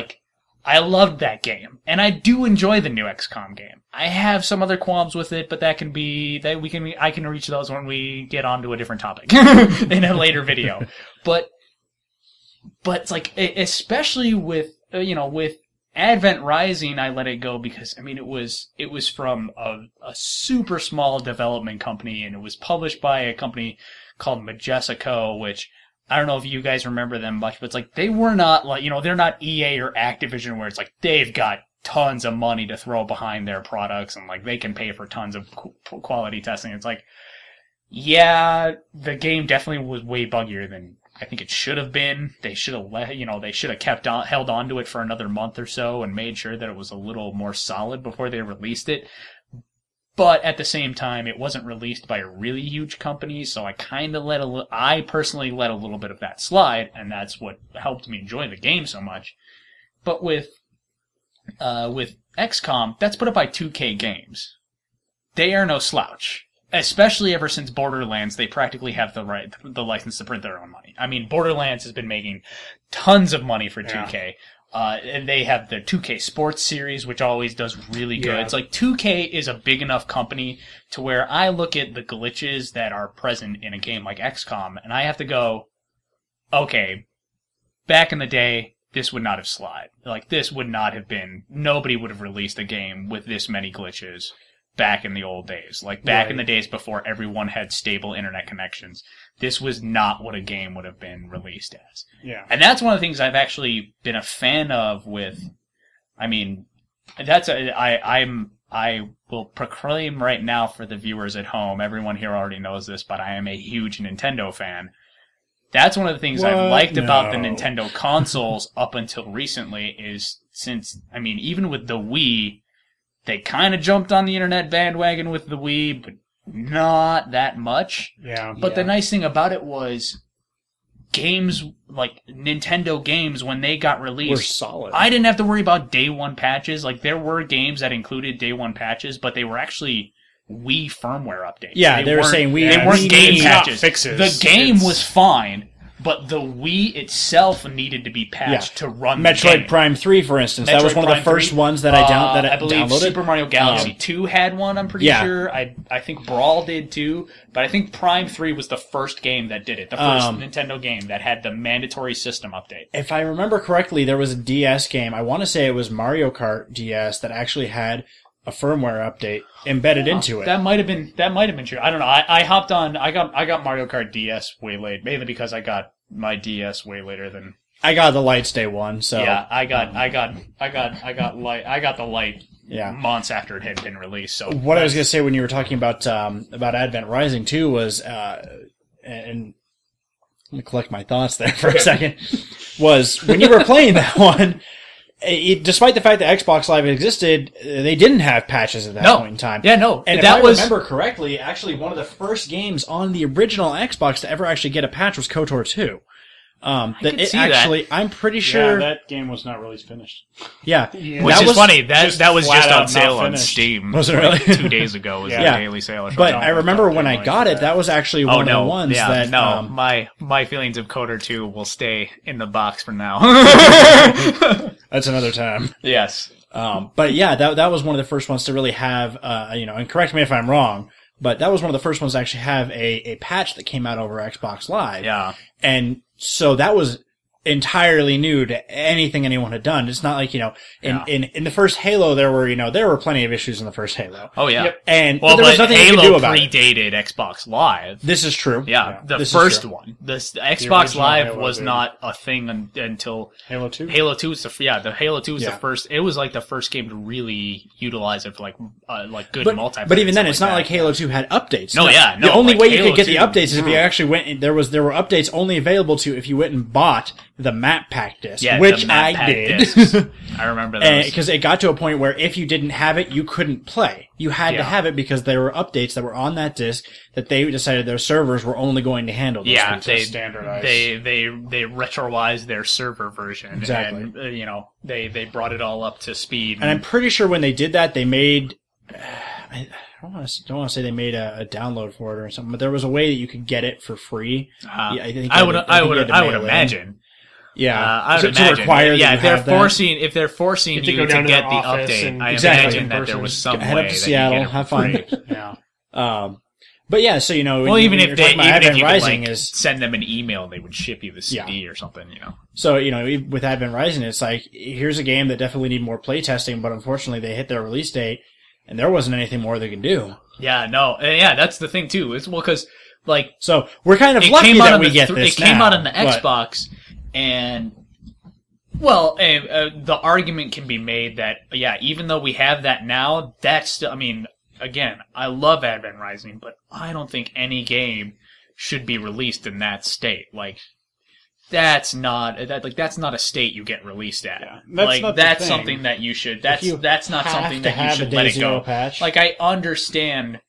I loved that game. And I do enjoy the new XCOM game. I have some other qualms with it, but I can reach those when we get onto a different topic in a later video. But it's especially with Advent Rising, I let it go because it was from a super small development company, and it was published by a company called Majestico, which I don't know if you guys remember them much, but it's they were not they're not EA or Activision where it's they've got tons of money to throw behind their products and they can pay for tons of quality testing. It's yeah, the game definitely was way buggier than I think it should have been. They should have held on to it for another month or so and made sure that it was a little more solid before they released it. But at the same time, it wasn't released by a really huge company, so I personally let a little bit of that slide, and that's what helped me enjoy the game so much. But with XCOM, that's put up by 2K Games. They are no slouch. Especially ever since Borderlands, they practically have the license to print their own money. Borderlands has been making tons of money for 2K. And they have the 2K Sports series, which always does really good. Yeah. It's 2K is a big enough company to where I look at the glitches that are present in a game like XCOM, and I have to go, okay, back in the day, this would not have slid. This would not have been, nobody would have released a game with this many glitches back in the old days. Back in the days before everyone had stable internet connections. This was not what a game would have been released as. Yeah. And that's one of the things I've actually been a fan of with, I will proclaim right now for the viewers at home, everyone here already knows this, but I am a huge Nintendo fan. That's one of the things I've liked about the Nintendo consoles up until recently is even with the Wii, they kind of jumped on the internet bandwagon with the Wii, but not that much. Yeah. But the nice thing about it was games, Nintendo games, when they got released, were solid. I didn't have to worry about day one patches. There were games that included day one patches, but they were actually Wii firmware updates. Yeah, they were saying they weren't game patches. Fixes. The game was fine. But the Wii itself needed to be patched to run Metroid the game. Prime 3, for instance. That was one of the first ones that I believe downloaded. Super Mario Galaxy 2 had one, I'm pretty sure. I think Brawl did too. But I think Prime 3 was the first game that did it. The first Nintendo game that had the mandatory system update. If I remember correctly, there was a DS game. I want to say it was Mario Kart DS that actually had a firmware update embedded into it. That might have been true. I don't know. I hopped on. I got Mario Kart DS way late, mainly because I got my DS way later than I got the Lights day one. So yeah, I got the Light months after it had been released. So what I was going to say when you were talking about Advent Rising too was, and let me collect my thoughts there for a second, was when you were playing that one, despite the fact that Xbox Live existed, they didn't have patches at that point in time. Yeah, no. And if I remember correctly, actually one of the first games on the original Xbox to ever actually get a patch was KOTOR 2. I'm pretty sure that game was not released finished. Which is funny. That was just on sale on Steam. Was it really? 2 days ago was the daily sale. But I remember when I got it, that was actually one of the ones that... my feelings of KOTOR 2 will stay in the box for now. That's another time. Yes. But yeah, that was one of the first ones to really have, and correct me if I'm wrong, but that was one of the first ones to actually have a patch that came out over Xbox Live. Yeah. And so that was entirely new to anything anyone had done. It's not like, in the first Halo there were plenty of issues in the first Halo. Oh yeah. Yep. And but there was nothing you could do about it. predated Xbox Live. This is true. Yeah, the first one. The Xbox Live was not a thing until Halo 2. Halo 2 was the Halo 2 was the first. It was like the first game to really utilize it for like good multiplayer. But even then, it's not like Halo 2 had updates. The only way you could get the Halo 2 updates is if you actually went. There were updates only available to if you went and bought the map pack disc, which I did. I remember those. Because it got to a point where if you didn't have it, you couldn't play. You had to have it because there were updates that were on that disc that they decided their servers were only going to handle. They standardized. They retroized their server version. Exactly. And, they brought it all up to speed. And I'm pretty sure when they did that, they made... I don't want to say they made a download for it or something, but there was a way that you could get it for free. I would imagine. Yeah, to require if they're forcing you to get the update, I imagine that there was some head way up to that Seattle, you get it have for fun. free. But yeah, so even if you Rising could send them an email, they would ship you the CD or something. So with Advent Rising, it's like here's a game that definitely need more playtesting, but unfortunately they hit their release date and there wasn't anything more they could do. Yeah, no, that's the thing too. It's because so we're kind of lucky that we get this. It came out on the Xbox. And, the argument can be made that, even though we have that now, that's still, again, I love Advent Rising, but I don't think any game should be released in that state. That's not a state you get released at. Yeah, that's something that you should, that's not something that you should let it go. Patch. I understand,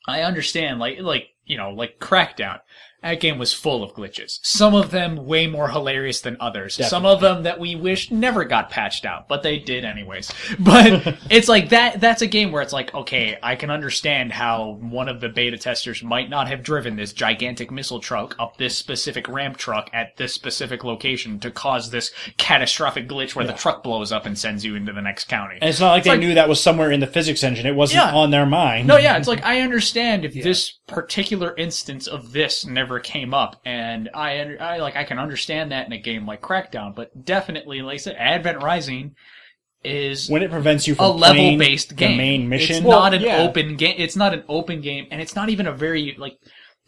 Crackdown. That game was full of glitches. Some of them way more hilarious than others. Definitely. Some of them that we wish never got patched out, but they did anyways. But it's like that's a game where it's like, okay, I can understand how one of the beta testers might not have driven this gigantic missile truck up this specific ramp truck at this specific location to cause this catastrophic glitch where the truck blows up and sends you into the next county. And it's not like they knew that was somewhere in the physics engine. It wasn't on their mind. No, it's like I understand if this particular instance of this never came up, and I can understand that in a game like Crackdown, but definitely, like I said, Advent Rising is when it prevents you from a level-based game. The main mission. It's not an open game. It's not an open game, and it's not even a very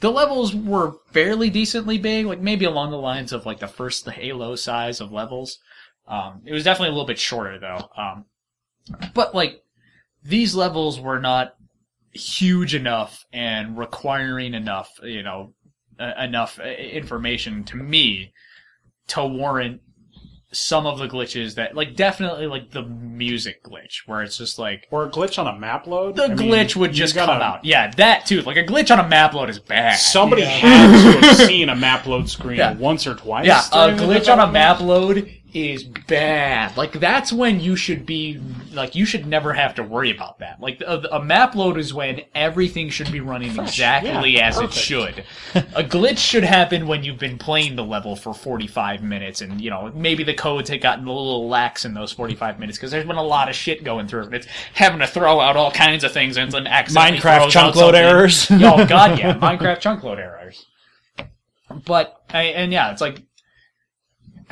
the levels were fairly decently big, maybe along the lines of the Halo size of levels. It was definitely a little bit shorter though. But these levels were not huge enough and requiring enough, enough information to me to warrant some of the glitches that, definitely, the music glitch, where it's just or a glitch on a map load? Glitch would just come out. Yeah, that too. A glitch on a map load is bad. Somebody had to have seen a map load screen once or twice. Yeah, a glitch on a map load is bad. That's when you should be, you should never have to worry about that. A map load is when everything should be running exactly as it should. A glitch should happen when you've been playing the level for 45 minutes and, maybe the codes had gotten a little lax in those 45 minutes because there's been a lot of shit going through it. It's having to throw out all kinds of things and then accidentally Minecraft chunk load errors. Oh god, yeah. Minecraft chunk load errors. But,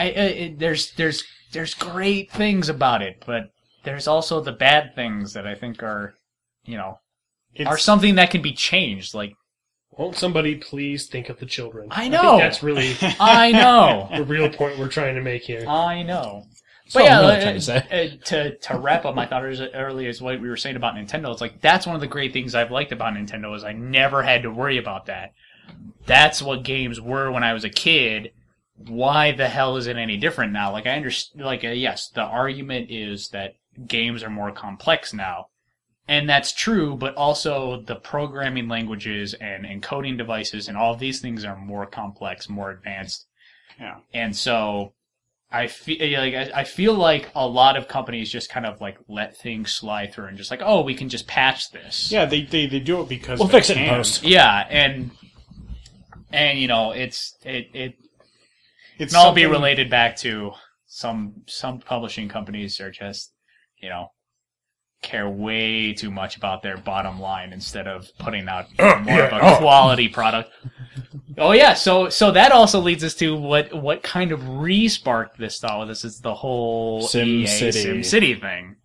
it's there's great things about it, but there's also the bad things that I think are, are something that can be changed. Won't somebody please think of the children? I know. I think that's really I know the real point we're trying to make here. I know. That's what I'm really trying to say. To wrap up my thought earlier is what we were saying about Nintendo. It's like, that's one of the great things I've liked about Nintendo is I never had to worry about that. That's what games were when I was a kid. Why the hell is it any different now? Like, I understand, like, yes, the argument is that games are more complex now. And that's true, but also the programming languages and encoding devices and all of these things are more complex, more advanced. Yeah. And so I feel like a lot of companies just kind of like let things slide through and just like, oh, we can just patch this. Yeah, they do it because we'll they fix it in can. post. Yeah, and you know, it It's can all be something- related back to some publishing companies are just, you know, care way too much about their bottom line instead of putting out more of a quality product. Oh yeah, so that also leads us to what kind of re-sparked this thought with this is the whole SimCity thing.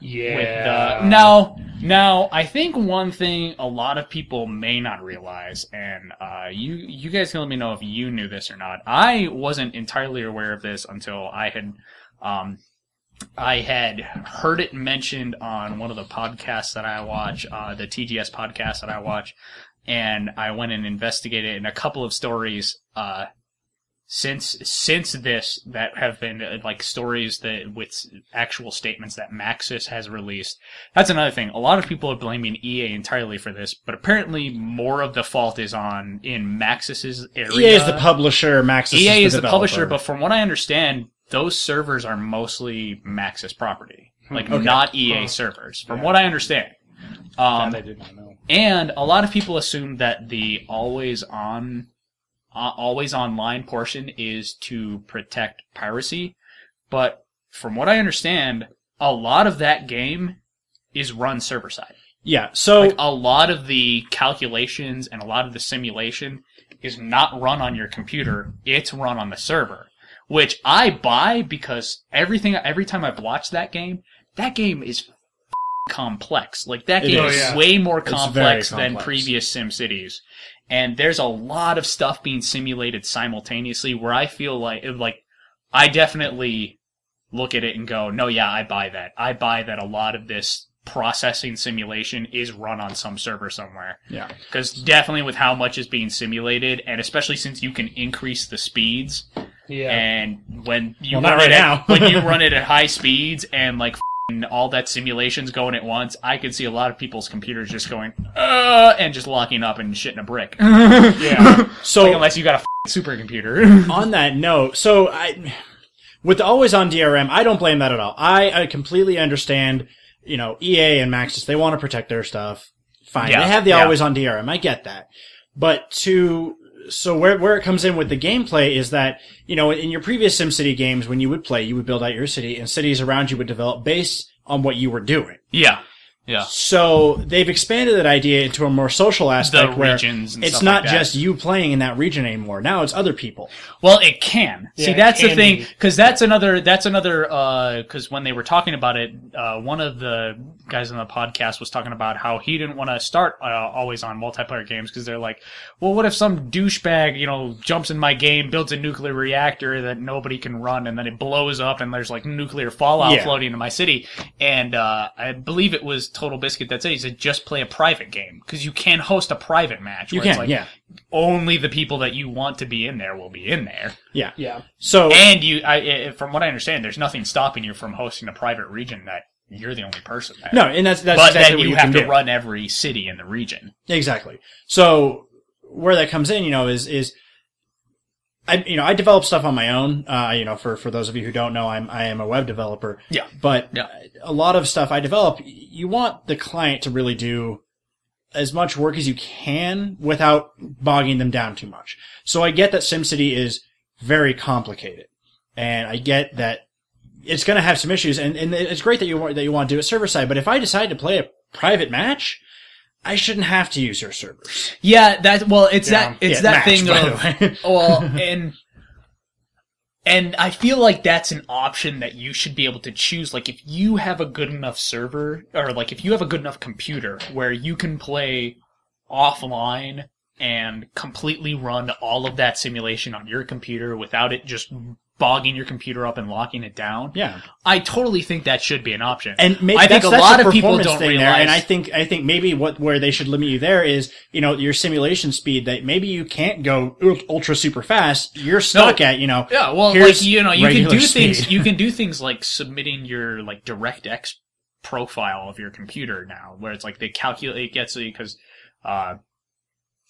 Yeah. Now, I think one thing a lot of people may not realize, and you guys can let me know if you knew this or not. I wasn't entirely aware of this until I had heard it mentioned on one of the podcasts that I watch, the TGS podcast that I watch, and I went and investigated in a couple of stories since this that have been like stories that with actual statements that Maxis has released. That's another thing. A lot of people are blaming EA entirely for this, but apparently more of the fault is in Maxis's area. EA is the publisher, Maxis EA is the developer. publisher, but from what I understand, those servers are mostly Maxis property, like not EA servers. From what I understand. That I did not know. And a lot of people assume that the always online portion is to protect piracy, but from what I understand, a lot of that game is run server side. Yeah, so Like a lot of the calculations and a lot of the simulation is not run on your computer; it's run on the server, which I buy because every time I've watched that game is complex. Like that game is way more complex than previous SimCities. And there's a lot of stuff being simulated simultaneously where I feel like I definitely look at it and go, no, yeah, I buy that. I buy that a lot of this processing simulation is run on some server somewhere. yeah. Because definitely with how much is being simulated, and especially since you can increase the speeds, and when you not right now. when you run it at high speeds and like all that simulation's going at once, I could see a lot of people's computers just going, and just locking up and shitting a brick. Yeah. So Like, unless you got a supercomputer. on that note, with the always on DRM, I don't blame that at all. I completely understand, you know, EA and Maxis, they want to protect their stuff. Fine. Yeah, They have the yeah. always on DRM. I get that. But so where it comes in with the gameplay is that, you know, in your previous SimCity games, when you would play, you would build out your city, and cities around you would develop based on what you were doing. Yeah. Yeah. So they've expanded that idea into a more social aspect The where regions and it's stuff not like that. just you playing in that region anymore. Now it's other people. Well, it can. Yeah, See, it that's the can thing, be. because that's another, because when they were talking about it, one of the guys on the podcast was talking about how he didn't want to start always on multiplayer games, because they're like, well, what if some douchebag, you know, jumps in my game, builds a nuclear reactor that nobody can run, and then it blows up, and there's like nuclear fallout floating in my city. And I believe it was Total Biscuit that said, he said, just play a private game, because you can host a private match. You where it's can, like, yeah. only the people that you want to be in there will be in there. Yeah. Yeah. So And from what I understand, there's nothing stopping you from hosting a private region that you're the only person there. no, and that's but exactly then what you you have can to do. run every city in the region. Exactly. So where that comes in, you know, is I develop stuff on my own. You know, for those of you who don't know, I am a web developer. Yeah. But Yeah. a lot of stuff I develop, you want the client to really do as much work as you can without bogging them down too much. So I get that SimCity is very complicated, and I get that it's going to have some issues, and it's great that you want to do it server side. But if I decide to play a private match, I shouldn't have to use your servers. Yeah, it's that match, thing by of, the way. well, and I feel like that's an option that you should be able to choose. Like, if you have a good enough server, or like if you have a good enough computer where you can play offline and completely run all of that simulation on your computer without it just bogging your computer up and locking it down. Yeah. I totally think that should be an option. And I think a lot of people don't realize. There, and I think maybe where they should limit you there is, your simulation speed, that maybe you can't go ultra super fast. You're stuck at, Yeah, well, you can do things, you can do things like submitting your, like, DirectX profile of your computer now, where it's like they calculate, it gets, because,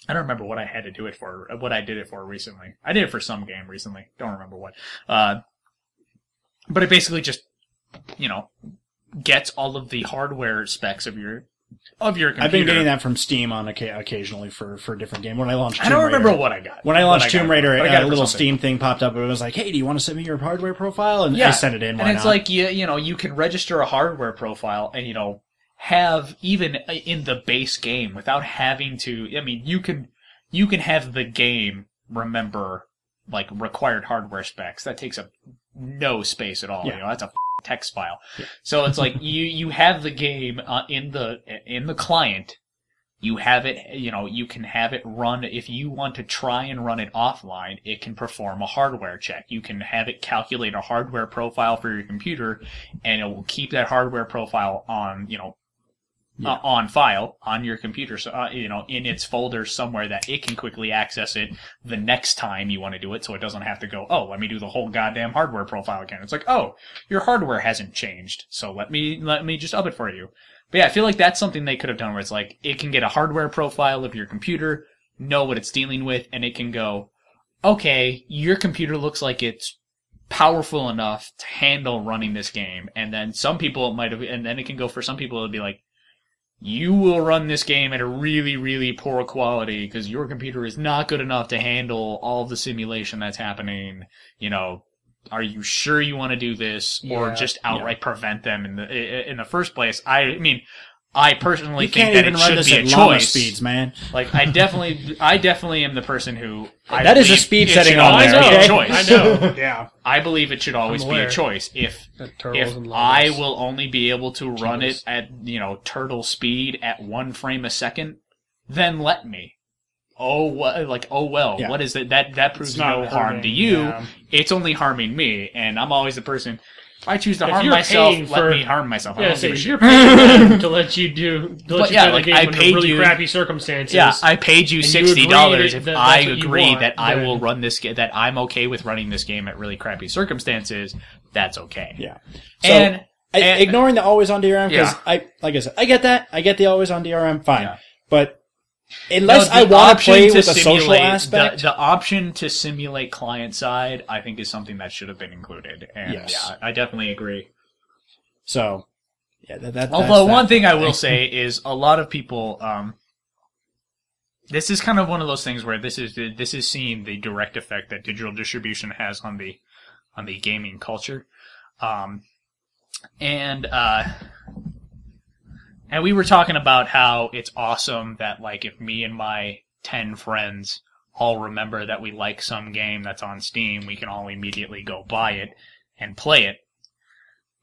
I don't remember what I had to do it for, what I did it for recently. I did it for some game recently. Don't remember what. But it basically just, gets all of the hardware specs of your computer. I've been getting that from Steam on occasionally for different games. When I launched Tomb I don't Raider, remember what I got. When I launched Tomb Raider, a little something. Steam thing popped up. It was like, hey, do you want to send me your hardware profile? And I sent it in. And it's like, you can register a hardware profile and, have even in the base game without having to, you can have the game remember, like, required hardware specs. That takes up no space at all. Yeah. That's a text file. Yeah. So it's like you have the game in the client. You have it, you can have it run. If you want to try and run it offline, it can perform a hardware check. You can have it calculate a hardware profile for your computer, and it will keep that hardware profile on, on file on your computer, so in its folder somewhere that it can quickly access it the next time you want to do it, so it doesn't have to go, oh, let me do the whole goddamn hardware profile again. It's like, oh, your hardware hasn't changed, so let me just up it for you. But yeah, I feel like that's something they could have done, where it's like it can get a hardware profile of your computer, know what it's dealing with, and it can go, okay, your computer looks like it's powerful enough to handle running this game, and then some people it might have, and then it can go for some people it'll be like, you will run this game at a really, really poor quality because your computer is not good enough to handle all of the simulation that's happening. Are you sure you want to do this, or just outright prevent them in the first place? I personally think that it should be a choice. Speeds, man. Like, I definitely am the person who that is a speed setting on there. Okay? Choice. I know. Yeah. I believe it should always be a choice. If I will only be able to run it at turtle speed at 1 frame a second, then let me. Well. Yeah. What is it? That proves no harm to you. Yeah. It's only harming me, and I'm always the person. If I choose to harm myself, let me harm myself. Yeah, so you're paying them to let you do. I paid really you crappy circumstances. Yeah, I paid you $60 if I agree that I will run this game. That I'm okay with running this game at really crappy circumstances. That's okay. Yeah. So, and ignoring the always on DRM, because like I said, I get that. I get the always on DRM. Fine, but unless I want to play with a social aspect, the option to simulate client side, I think, is something that should have been included. And yeah, I definitely agree. So, yeah, although one thing I will say is a lot of people, this is kind of one of those things where this is seeing the direct effect that digital distribution has on the gaming culture, And we were talking about how it's awesome that, like, if me and my 10 friends all remember that we like some game that's on Steam, we can all immediately go buy it and play it.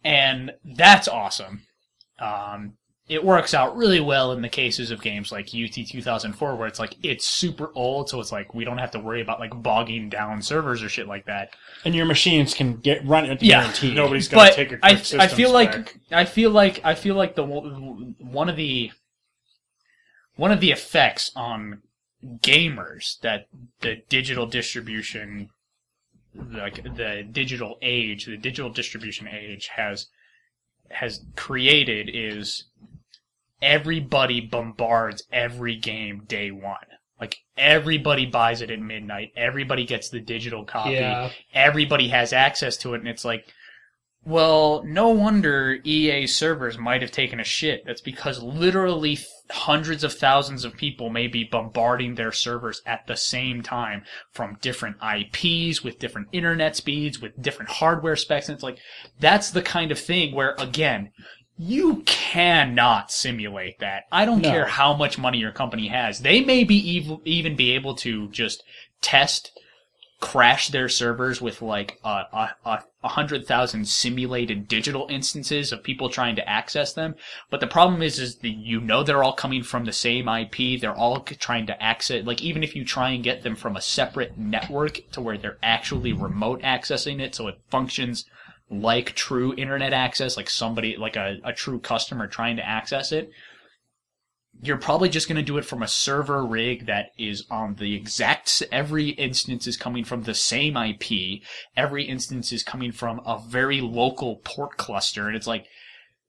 And that's awesome. It works out really well in the cases of games like UT 2004, where it's like, it's super old, so it's like, we don't have to worry about, like, bogging down servers or shit like that. And your machines can run it guaranteed. Nobody's going to take a quick system I feel like one of the effects on gamers that the digital distribution, like the digital distribution age has created is everybody bombards every game day one. Like, everybody buys it at midnight. Everybody gets the digital copy. Yeah. Everybody has access to it, and it's like, well, no wonder EA servers might have taken a shit. That's because literally hundreds of thousands of people may be bombarding their servers at the same time from different IPs, with different internet speeds, with different hardware specs. And it's like, that's the kind of thing where, again, you cannot simulate that. I don't care how much money your company has. They may be even be able to just test crash their servers with like 100,000 simulated digital instances of people trying to access them. But the problem is that they're all coming from the same IP. They're all trying to access, like even if you try and get them from a separate network to where they're actually remote accessing it, so it functions like true internet access, like somebody, like a true customer trying to access it, you're probably just going to do it from a server rig that is on the exact, every instance is coming from the same IP, every instance is coming from a very local port cluster, and it's like,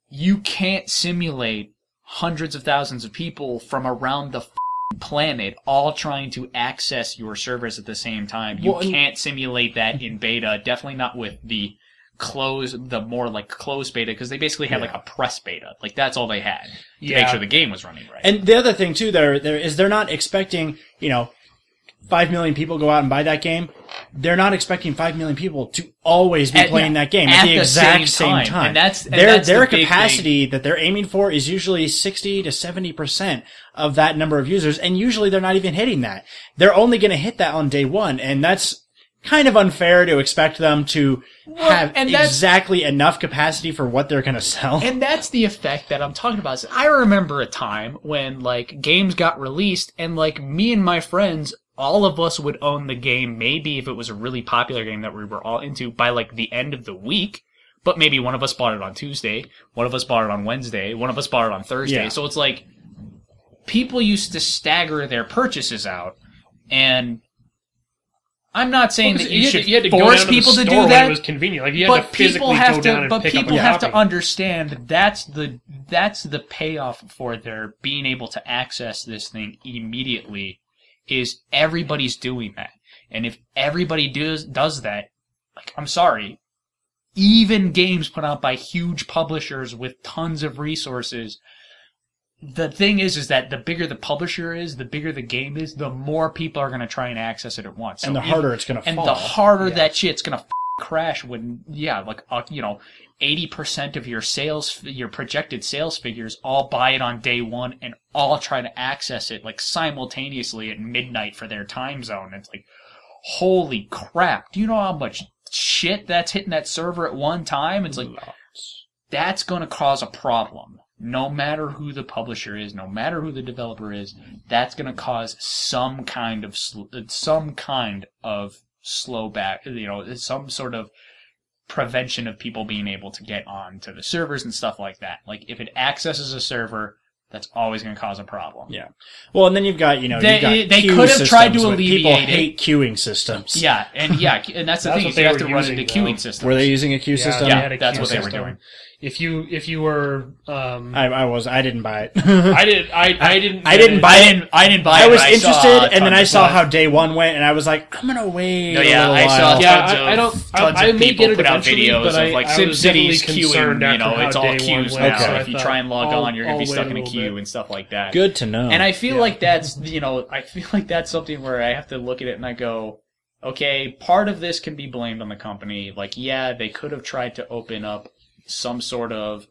you can't simulate hundreds of thousands of people from around the planet all trying to access your servers at the same time. You can't simulate that in beta, definitely not with the more like closed beta, because they basically had like a press beta. Like that's all they had to make sure the game was running right. And the other thing too, there is they're not expecting 5 million people go out and buy that game. They're not expecting 5 million people to always be playing that game at the exact same time. And that's their capacity that they're aiming for is usually 60 to 70% of that number of users, and usually they're not even hitting that. They're only going to hit that on day one, and that's kind of unfair to expect them to have exactly enough capacity for what they're going to sell. And that's the effect that I'm talking about. I remember a time when like games got released and like me and my friends, all of us would own the game, maybe if it was a really popular game that we were all into, by like the end of the week. But maybe one of us bought it on Tuesday, one of us bought it on Wednesday, one of us bought it on Thursday. Yeah. So it's like people used to stagger their purchases out, and I'm not saying that you should force people to do that. When it was convenient. Like you had to physically go down and pick up a copy. But people have to understand that that's the payoff for their being able to access this thing immediately. Is everybody's doing that, and if everybody does that, like I'm sorry, even games put out by huge publishers with tons of resources. The thing is that the bigger the publisher is, the bigger the game is, the more people are going to try and access it at once. So and the harder it's going to fall. And the harder that shit's going to crash when, 80% of your projected sales figures all buy it on day one and all try to access it like simultaneously at midnight for their time zone. It's like, holy crap. Do you know how much shit that's hitting that server at one time? It's like, that's going to cause a problem. No matter who the publisher is, no matter who the developer is, that's going to cause some kind of slow back, some sort of prevention of people being able to get onto the servers and stuff like that. Like if it accesses a server, that's always going to cause a problem. Yeah. Well, and then you've got, they could have tried to alleviate people hate queuing systems. Yeah, and that's the thing is you have to run into queuing systems. Were they using a queue system? Yeah, that's what they were doing. If you were, I didn't buy it. I didn't buy it. I was interested, and then I saw how day one went, and I was like, I'm gonna wait. I may get it put out videos of like SimCity's queuing. It's all queues now. So if you try and log on, you're gonna be stuck in a queue and stuff like that. Good to know. And I feel like that's something where I have to look at it and I go, okay, part of this can be blamed on the company. Like, yeah, they could have tried to open up some sort of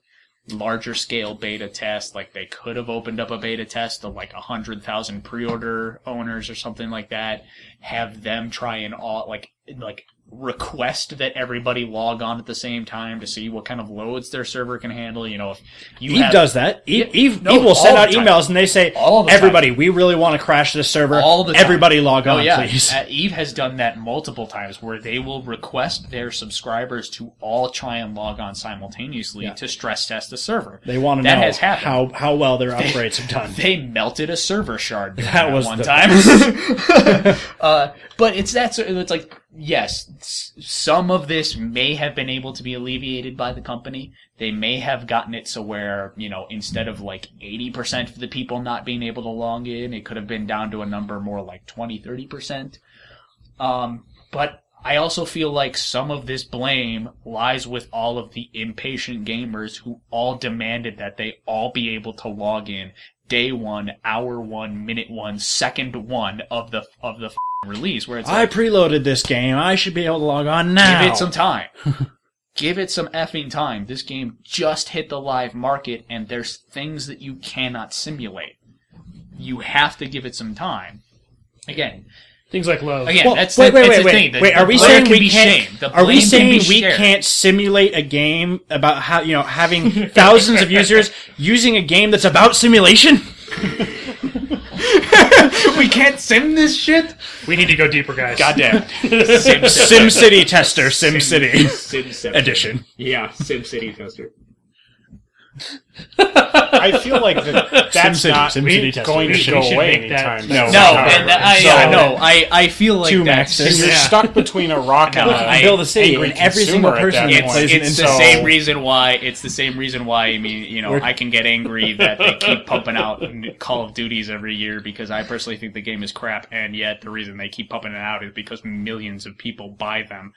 larger scale beta test. Like they could have opened up a beta test of like 100,000 pre-order owners or something like that. Have them try and all like request that everybody log on at the same time to see what kind of loads their server can handle. If Eve does that. Eve will send out emails and they say, everybody, we really want to crash this server. All the time. Everybody log on, please. Eve has done that multiple times where they will request their subscribers to all try and log on simultaneously to stress test the server. They want to know how well their upgrades have done. They melted a server shard that was one time. But it's like, yes, some of this may have been able to be alleviated by the company. They may have gotten it so where, instead of like 80% of the people not being able to log in, it could have been down to a number more like 20-30%. But I also feel like some of this blame lies with all of the impatient gamers who all demanded that they all be able to log in day one, hour one, minute one, second one of the release, where it's like, I preloaded this game. I should be able to log on now. Give it some time. Give it some effing time. This game just hit the live market, and there's things that you cannot simulate. You have to give it some time. Again, Things like love. Again, Well, that's wait, the wait. thing. Are we blame saying can we be can't? shamed. The Are we blame can saying be we shared. can't simulate a game about how having thousands of users using a game that's about simulation? We can't sim this shit? We need to go deeper, guys. Goddamn. SimCity tester, SimCity SimCity edition. Yeah, SimCity tester. I feel like that's SimCity, not SimCity tester. going We to should go make away that- anytime No, soon. No, However, I feel like Two that's maxes. You're Yeah. stuck between a rock and No, a Build a city, angry and every consumer single at person that that point. plays it's the So- same reason why. It's the same reason why. I mean, We're- I can get angry that they keep pumping out Call of Duties every year because I personally think the game is crap, and yet the reason they keep pumping it out is because millions of people buy them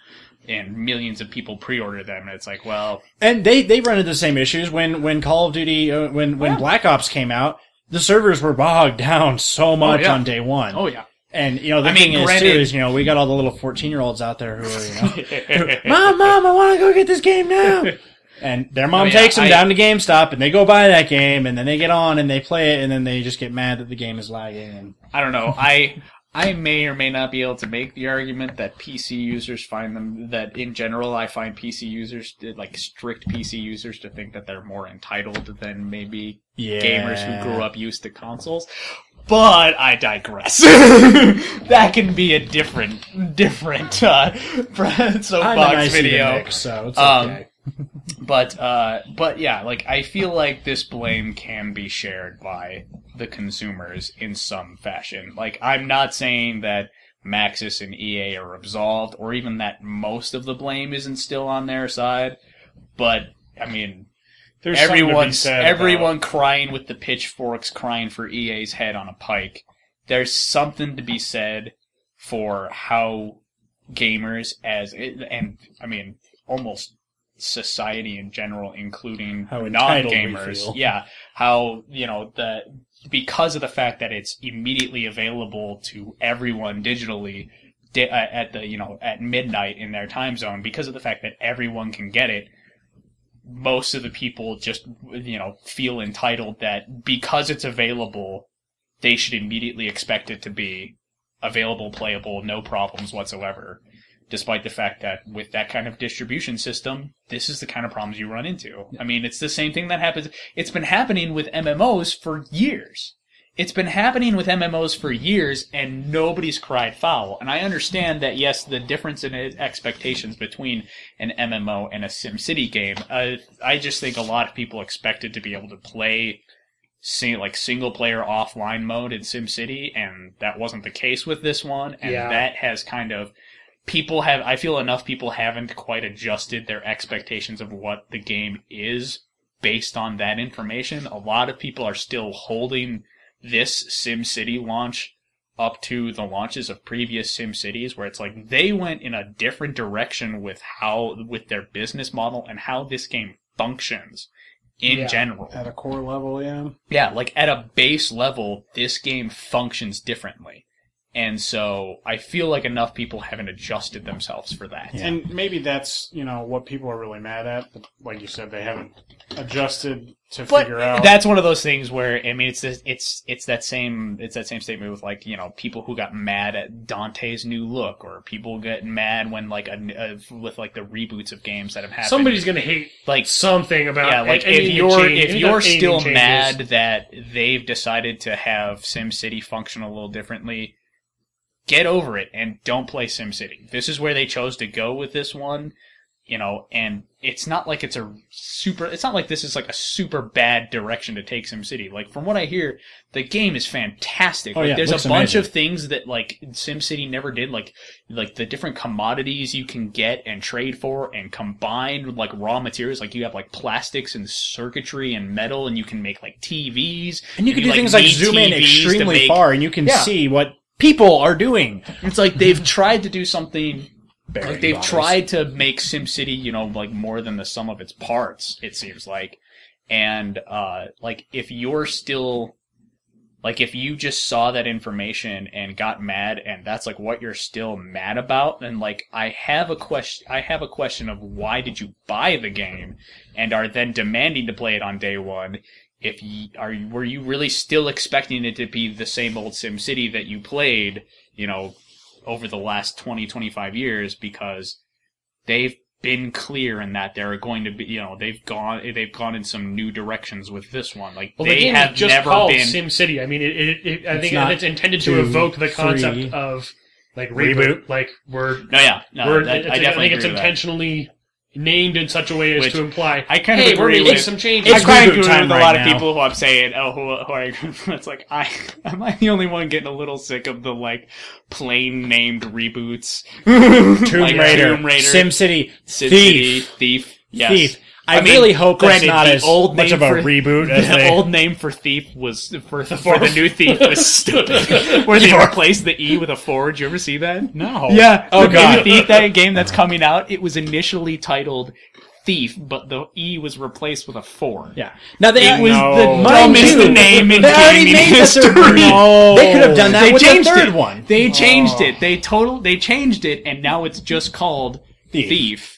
and millions of people pre-order them. And it's like, well, And they run into the same issues when Call of Duty when Black Ops came out. The servers were bogged down so much yeah. on day one. oh yeah. And the I thing mean, is granted- too is we got all the little 14-year-olds out there who are Mom, I want to go get this game now. And their mom takes them down to GameStop, and they go buy that game, and then they get on and they play it, and then they just get mad that the game is lagging. And I don't know. I may or may not be able to make the argument that PC users find them, that in general I find PC users, like strict PC users, to think that they're more entitled than maybe gamers who grew up used to consoles. But I digress. That can be a different soapbox video. Mix, so it's okay. But yeah, like I feel like this blame can be shared by the consumers in some fashion. Like I'm not saying that Maxis and EA are absolved, or even that most of the blame isn't still on their side. But I mean, There's something to be everyone's said everyone crying with the pitchforks, crying for EA's head on a pike. There's something to be said for how gamers and I mean almost society in general, including How entitled we non-gamers. feel. Yeah, how because of the fact that it's immediately available to everyone digitally at midnight in their time zone, because of the fact that everyone can get it, most of the people just feel entitled that because it's available, they should immediately expect it to be available, playable, no problems whatsoever. Despite the fact that with that kind of distribution system, this is the kind of problems you run into. I mean, it's the same thing that happens. It's been happening with MMOs for years. And nobody's cried foul. And I understand that, yes, the difference in expectations between an MMO and a SimCity game, I just think a lot of people expected to be able to play single-player offline mode in SimCity, and that wasn't the case with this one. And that has kind of... I feel enough people haven't quite adjusted their expectations of what the game is based on that information. A lot of people are still holding this SimCity launch up to the launches of previous SimCities, where it's like they went in a different direction with their business model and how this game functions in general. At a core level, yeah. Yeah, like at a base level, this game functions differently. And so I feel like enough people haven't adjusted themselves for that. Yeah. And maybe that's, what people are really mad at. But like you said, they haven't adjusted to figure out. That's one of those things where, I mean, it's that same statement with people who got mad at Dante's new look, or people getting mad when with the reboots of games that have happened. Somebody's gonna hate something about if you're still changes. mad that they've decided to have SimCity function a little differently, get over it and don't play SimCity. This is where they chose to go with this one, and it's not like it's not like this is like a super bad direction to take SimCity. Like, from what I hear, the game is fantastic. There's a bunch of things that SimCity never did, like the different commodities you can get and trade for and combine with raw materials. Like, you have plastics and circuitry and metal, and you can make TVs. And you can do things like zoom in extremely far, and you can see what people are doing. It's like they've tried to do something. They've tried to make SimCity, more than the sum of its parts, it seems like. And if you're still, if you just saw that information and got mad, and that's what you're still mad about, then I have a question of why did you buy the game and are then demanding to play it on day one? Were you really still expecting it to be the same old SimCity that you played, over the last 20, 25 years because they've been clear in that they're going to be, they've gone in some new directions with this one. Like, well, they the game have is just never called been SimCity. I mean, I think it's intended to evoke the concept of like reboot. Like I think it's intentionally named in such a way as to imply, I kind of agree we're making with some changes. I kind of agree with a right lot of now. people who I'm saying, who I agree with. It's like, am I the only one getting a little sick of the, like, plain named reboots? Tomb Like, Raider, Tomb Raider, SimCity, SimCity, Thief. Thief. Yes. Thief. I mean, really hope that's granted, not the as old much name of a for- reboot as The they... old name for Thief was, for the new Thief was stupid. Where they replaced the E with a 4. Did you ever see that? No. Yeah. Oh, The God. new Thief, that game that's coming out, it was initially titled Thief, but the E was replaced with a 4. Yeah. Now, It was the mind dumbest you, name in they already gaming made history. the third one. No. They could have done that They with the changed third it. one. They changed it. They changed it, and now it's just called Thief.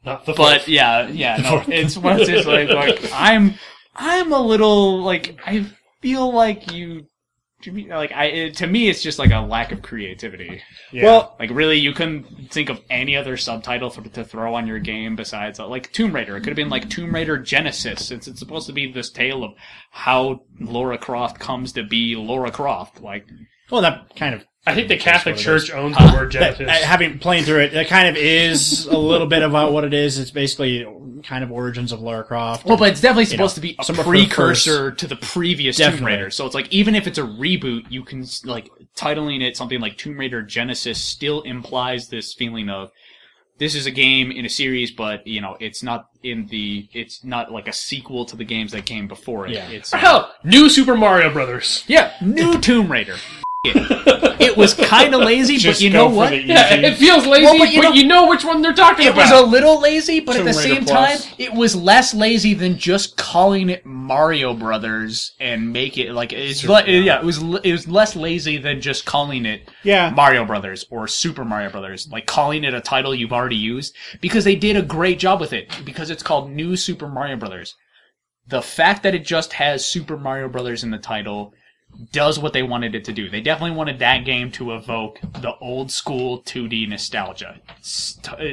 Not the But no, it's what's just like I'm a little like I feel like to me it's just like a lack of creativity. Yeah. Well, Like, really, you couldn't think of any other subtitle to throw on your game besides, like, Tomb Raider. It could have been, like, Tomb Raider Genesis, since it's supposed to be this tale of how Lara Croft comes to be Lara Croft. Like, well, that kind of... I think the Catholic Church owns the word Genesis. Having playing through it, that kind of is a little bit about what it is. It's basically kind of origins of Lara Croft. well, but it's definitely supposed to be a some of her precursor to the previous Tomb Definitely. Raider. So it's like, even if it's a reboot, you can, like, titling it something like Tomb Raider Genesis still implies this feeling of, this is a game in a series, but, it's not like a sequel to the games that came before it. Yeah. It's, Hell, new Super Mario Brothers. yeah, new Tomb Raider. It was kind of lazy, but Just you go know for what? the easy. Yeah, it feels lazy, Well, but you know which one they're talking It about. was a little lazy, but Tomb at the Raider same Plus. time, it was less lazy than just calling it Mario Brothers and make it like it was less lazy than just calling it Yeah. Mario Brothers or Super Mario Brothers, like calling it a title you've already used, because they did a great job with it because it's called New Super Mario Brothers. The fact that it just has Super Mario Brothers in the title does what they wanted it to do. They definitely wanted that game to evoke the old school 2D nostalgia.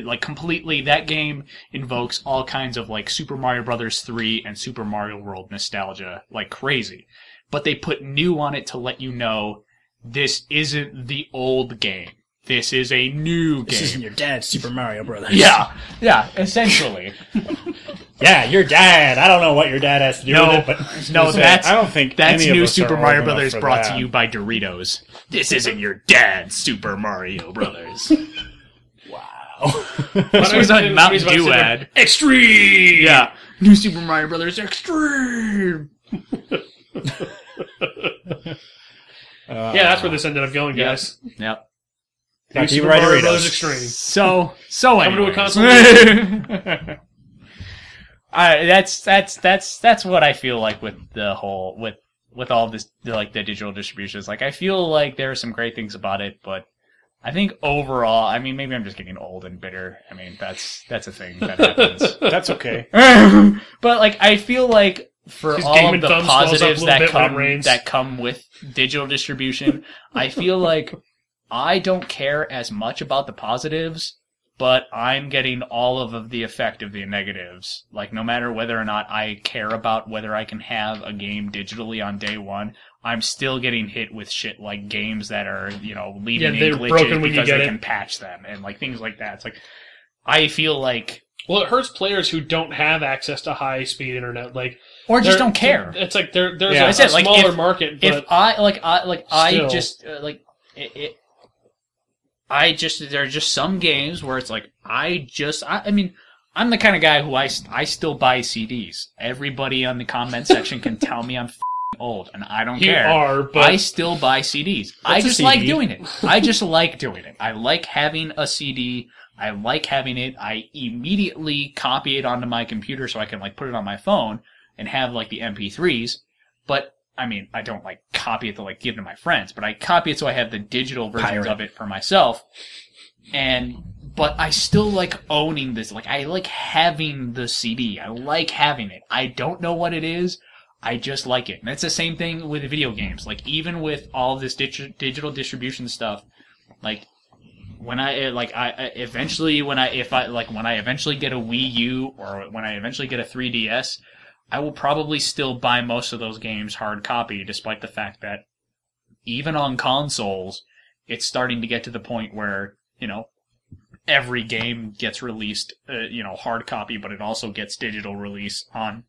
Like, completely, that game invokes all kinds of, like, Super Mario Brothers 3 and Super Mario World nostalgia like crazy. But they put new on it to let you know this isn't the old game. This is a new game. This isn't your dad's Super Mario Brothers. Yeah, essentially. Yeah, your dad. I don't know what your dad has to do with it, but... No, that's I don't think that's any of new us Super are Mario old enough Brothers for brought that. to you by Doritos. This isn't your dad's Super Mario Brothers. Wow. This was a Mountain Dew ad. Extreme! Yeah, new Super Mario Brothers Extreme. Yeah, that's where this ended up going, guys. Yep. New Back to you, Super right, Mario Doritos. Brothers Extreme. So Coming to a anyways. console. That's what I feel like with the whole with all this, like, the digital distributions. Like, I feel like there are some great things about it, but I think overall, I mean, maybe I'm just getting old and bitter. I mean, that's a thing that happens. That's okay. But, like, I feel like for His all Game of and the Thumb swells up a positives little bit when it rains. that come with digital distribution, I feel like I don't care as much about the positives, but I'm getting all of the effect of the negatives. Like, no matter whether or not I care about whether I can have a game digitally on day one, I'm still getting hit with shit like games that are, leaving they're in glitches broken when you because get they it. can patch them and, like, things like that. It's like, I feel like... Well, it hurts players who don't have access to high-speed internet, like, Or just they're- don't care. It's like there's Yeah. a, I a said, like, smaller market, but If I still. just there are just some games where it's like, I mean, I'm the kind of guy who I still buy CDs. Everybody on the comment section can tell me I'm old, and I don't You care. are, but- I still buy CDs. I What's a just like CD? doing it. I just like doing it. I like having a CD. I like having it. I immediately copy it onto my computer so I can, like, put it on my phone and have, like, the MP3s. But, I mean, I don't, like, copy it to, like, give to my friends, but I copy it so I have the digital versions Pirate. of it for myself. But I still like owning this. Like, I like having the CD. I like having it. I don't know what it is. I just like it. And it's the same thing with video games. Like, even with all this digital distribution stuff, like, when I eventually when I eventually get a Wii U or when I eventually get a 3DS, I will probably still buy most of those games hard copy, despite the fact that even on consoles, it's starting to get to the point where, every game gets released, hard copy, but it also gets digital release on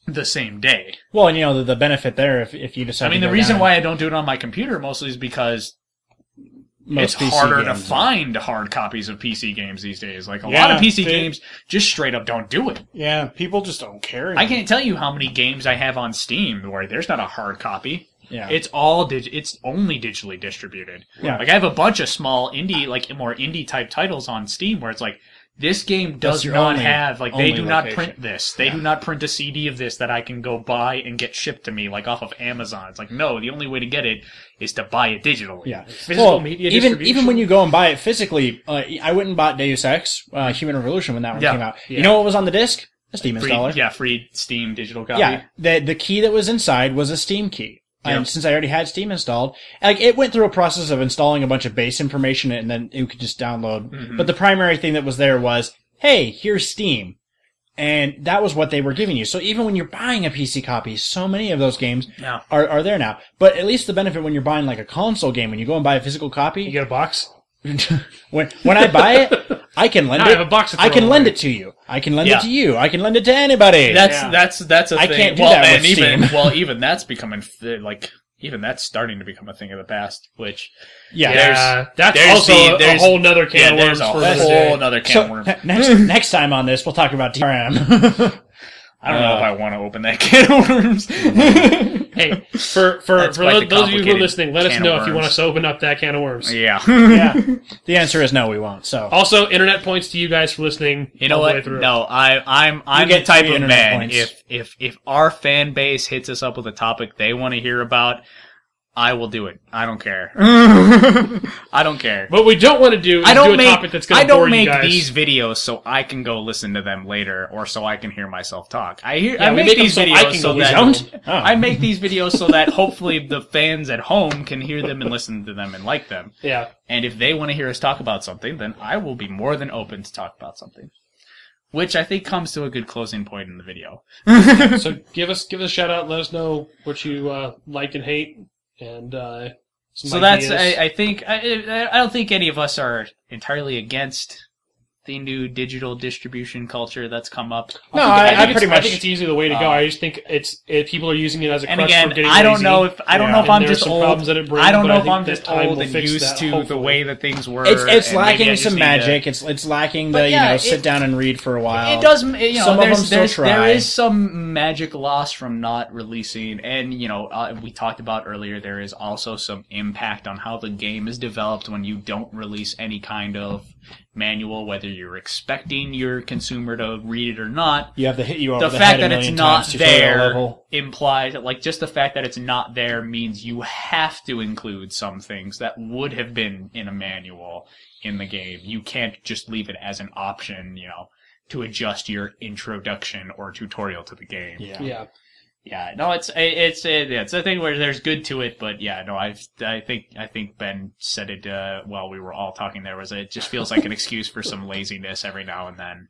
the same day. Well, and the benefit there, if you decide. I mean, the reason why I don't do it on my computer mostly is because it's harder to find hard copies of PC games these days. Like a lot of PC games just straight up don't do it. Yeah, people just don't care anymore. I can't tell you how many games I have on Steam where there's not a hard copy. Yeah. It's only digitally distributed. Yeah. Like I have a bunch of small indie, more indie type titles on Steam where it's like, this game does not have, they do not print this. They do not print a CD of this that I can go buy and get shipped to me, off of Amazon. It's like, no, the only way to get it is to buy it digitally. Yeah. Physical media distribution. Even when you go and buy it physically, I went and bought Deus Ex, Human Revolution when that one came out. Yeah. You know what was on the disc? A Steam installer. Free Steam digital copy. Yeah. The key that was inside was a Steam key. And since I already had Steam installed, it went through a process of installing a bunch of base information and then you could just download. Mm-hmm. But the primary thing that was there was, hey, here's Steam. And that was what they were giving you. So even when you're buying a PC copy, so many of those games are there now. But at least the benefit when you're buying a console game, when you go and buy a physical copy. You get a box? when I buy it, I can lend it. I have a box I can lend it to you. I can lend it to you. I can lend it to anybody. That's a thing. I can't do that with Steam. Even that's becoming even that's starting to become a thing of the past. Which that's also a whole nother can of worms. There's a whole other can of worms. Next time on this, we'll talk about DRM. I don't know if I want to open that can of worms. Hey, for those of you who are listening, let us know if you want us to open up that can of worms. Yeah. The answer is no, we won't. So also, internet points to you guys for listening. You know what? No, I'm the type of man. If our fan base hits us up with a topic they want to hear about, I will do it. I don't care. I don't care. What we don't want to do is a topic that's going to bore you guys. I don't make these videos so I can go listen to them later or so I can hear myself talk. I make these videos so that hopefully the fans at home can hear them and listen to them and like them. Yeah. And if they want to hear us talk about something, then I will be more than open to talk about something. Which I think comes to a good closing point in the video. So give us a shout out. Let us know what you like and hate. And so ideas. I think I don't think any of us are entirely against the new digital distribution culture that's come up. No, I think it's easily the way to go. I just think people are using it as a crutch for getting lazy. I don't know if I'm just old. I don't know if I'm just old and used to the way that things were. It's lacking some magic. It's lacking the sit down and read for a while. It does. Some of them still try. There is some magic lost from not releasing, and we talked about earlier. There is also some impact on how the game is developed when you don't release any kind of manual, whether you're expecting your consumer to read it or not. You have to hit you over the fact head that it's not there implies just the fact that it's not there means you have to include some things that would have been in a manual in the game. You can't just leave it as an option, to adjust your introduction or tutorial to the game. Yeah, no, it's a thing where there's good to it, but I think Ben said it while we were all talking. It just feels like an excuse for some laziness every now and then.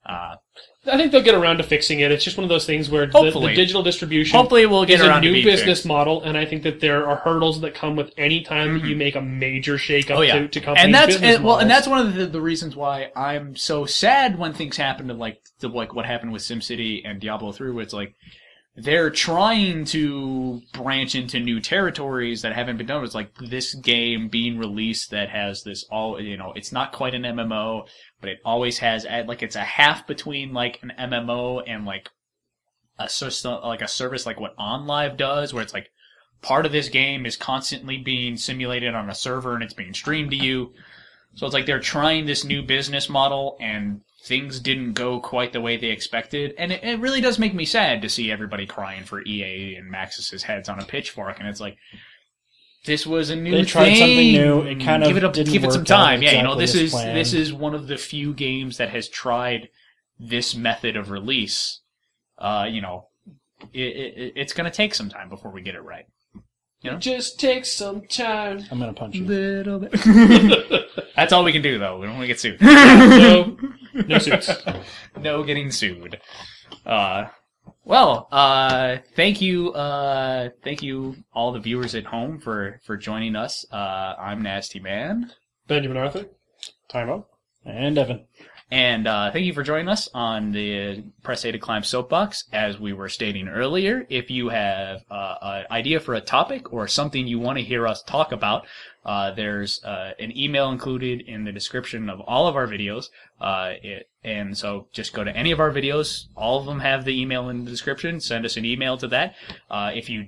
I think they'll get around to fixing it. It's just one of those things where the digital distribution hopefully we'll get around is a to new business fixed. Model, and I think that there are hurdles that come with any time that you make a major shakeup to companies' business models. And that's one of the reasons why I'm so sad when things happen to what happened with SimCity and Diablo 3, where it's like they're trying to branch into new territories that haven't been done. It's like this game being released that has this it's not quite an MMO, but it always has it's a half between an MMO and a system, a service like what OnLive does, where it's part of this game is constantly being simulated on a server and it's being streamed to you. So it's they're trying this new business model and things didn't go quite the way they expected. And it really does make me sad to see everybody crying for EA and Maxis's heads on a pitchfork. And it's this was a new thing. They tried something new. It kind of give it some time. This is one of the few games that has tried this method of release. It's going to take some time before we get it right. You know? It just takes some time. I'm gonna punch you. Little bit. That's all we can do, though. We don't want to get sued. No suits. No getting sued. Thank you, all the viewers at home for joining us. I'm Naz T Mann. Benjamin Arthur. Time up. And Evan. And thank you for joining us on the Press A to Climb Soapbox. As we were stating earlier, if you have an idea for a topic or something you want to hear us talk about, there's an email included in the description of all of our videos. And so just go to any of our videos. All of them have the email in the description. Send us an email to that. If you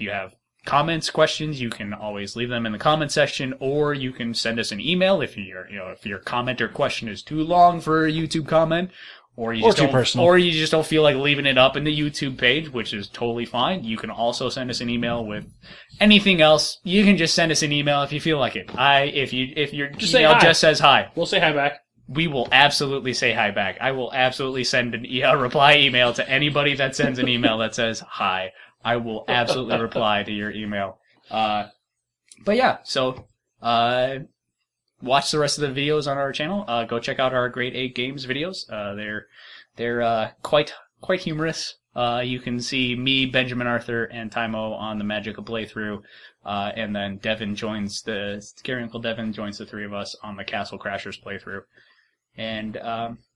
have comments, questions, you can always leave them in the comment section, or you can send us an email if your comment or question is too long for a YouTube comment, or you just don't feel like leaving it up in the YouTube page, which is totally fine. You can also send us an email with anything else. You can just send us an email if you feel like it. If your email just says hi, we'll say hi back. We will absolutely say hi back. I will absolutely send a reply email to anybody that sends an email that says hi. I will absolutely reply to your email. Watch the rest of the videos on our channel. Go check out our Grade 8 Games videos. They're quite humorous. You can see me, Benjamin Arthur, and Tymo on the Magica playthrough. And then Scary Uncle Devin joins the three of us on the Castle Crashers playthrough. And,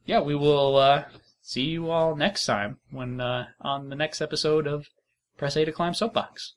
we will, see you all next time when, on the next episode of Press A to Climb Soapbox.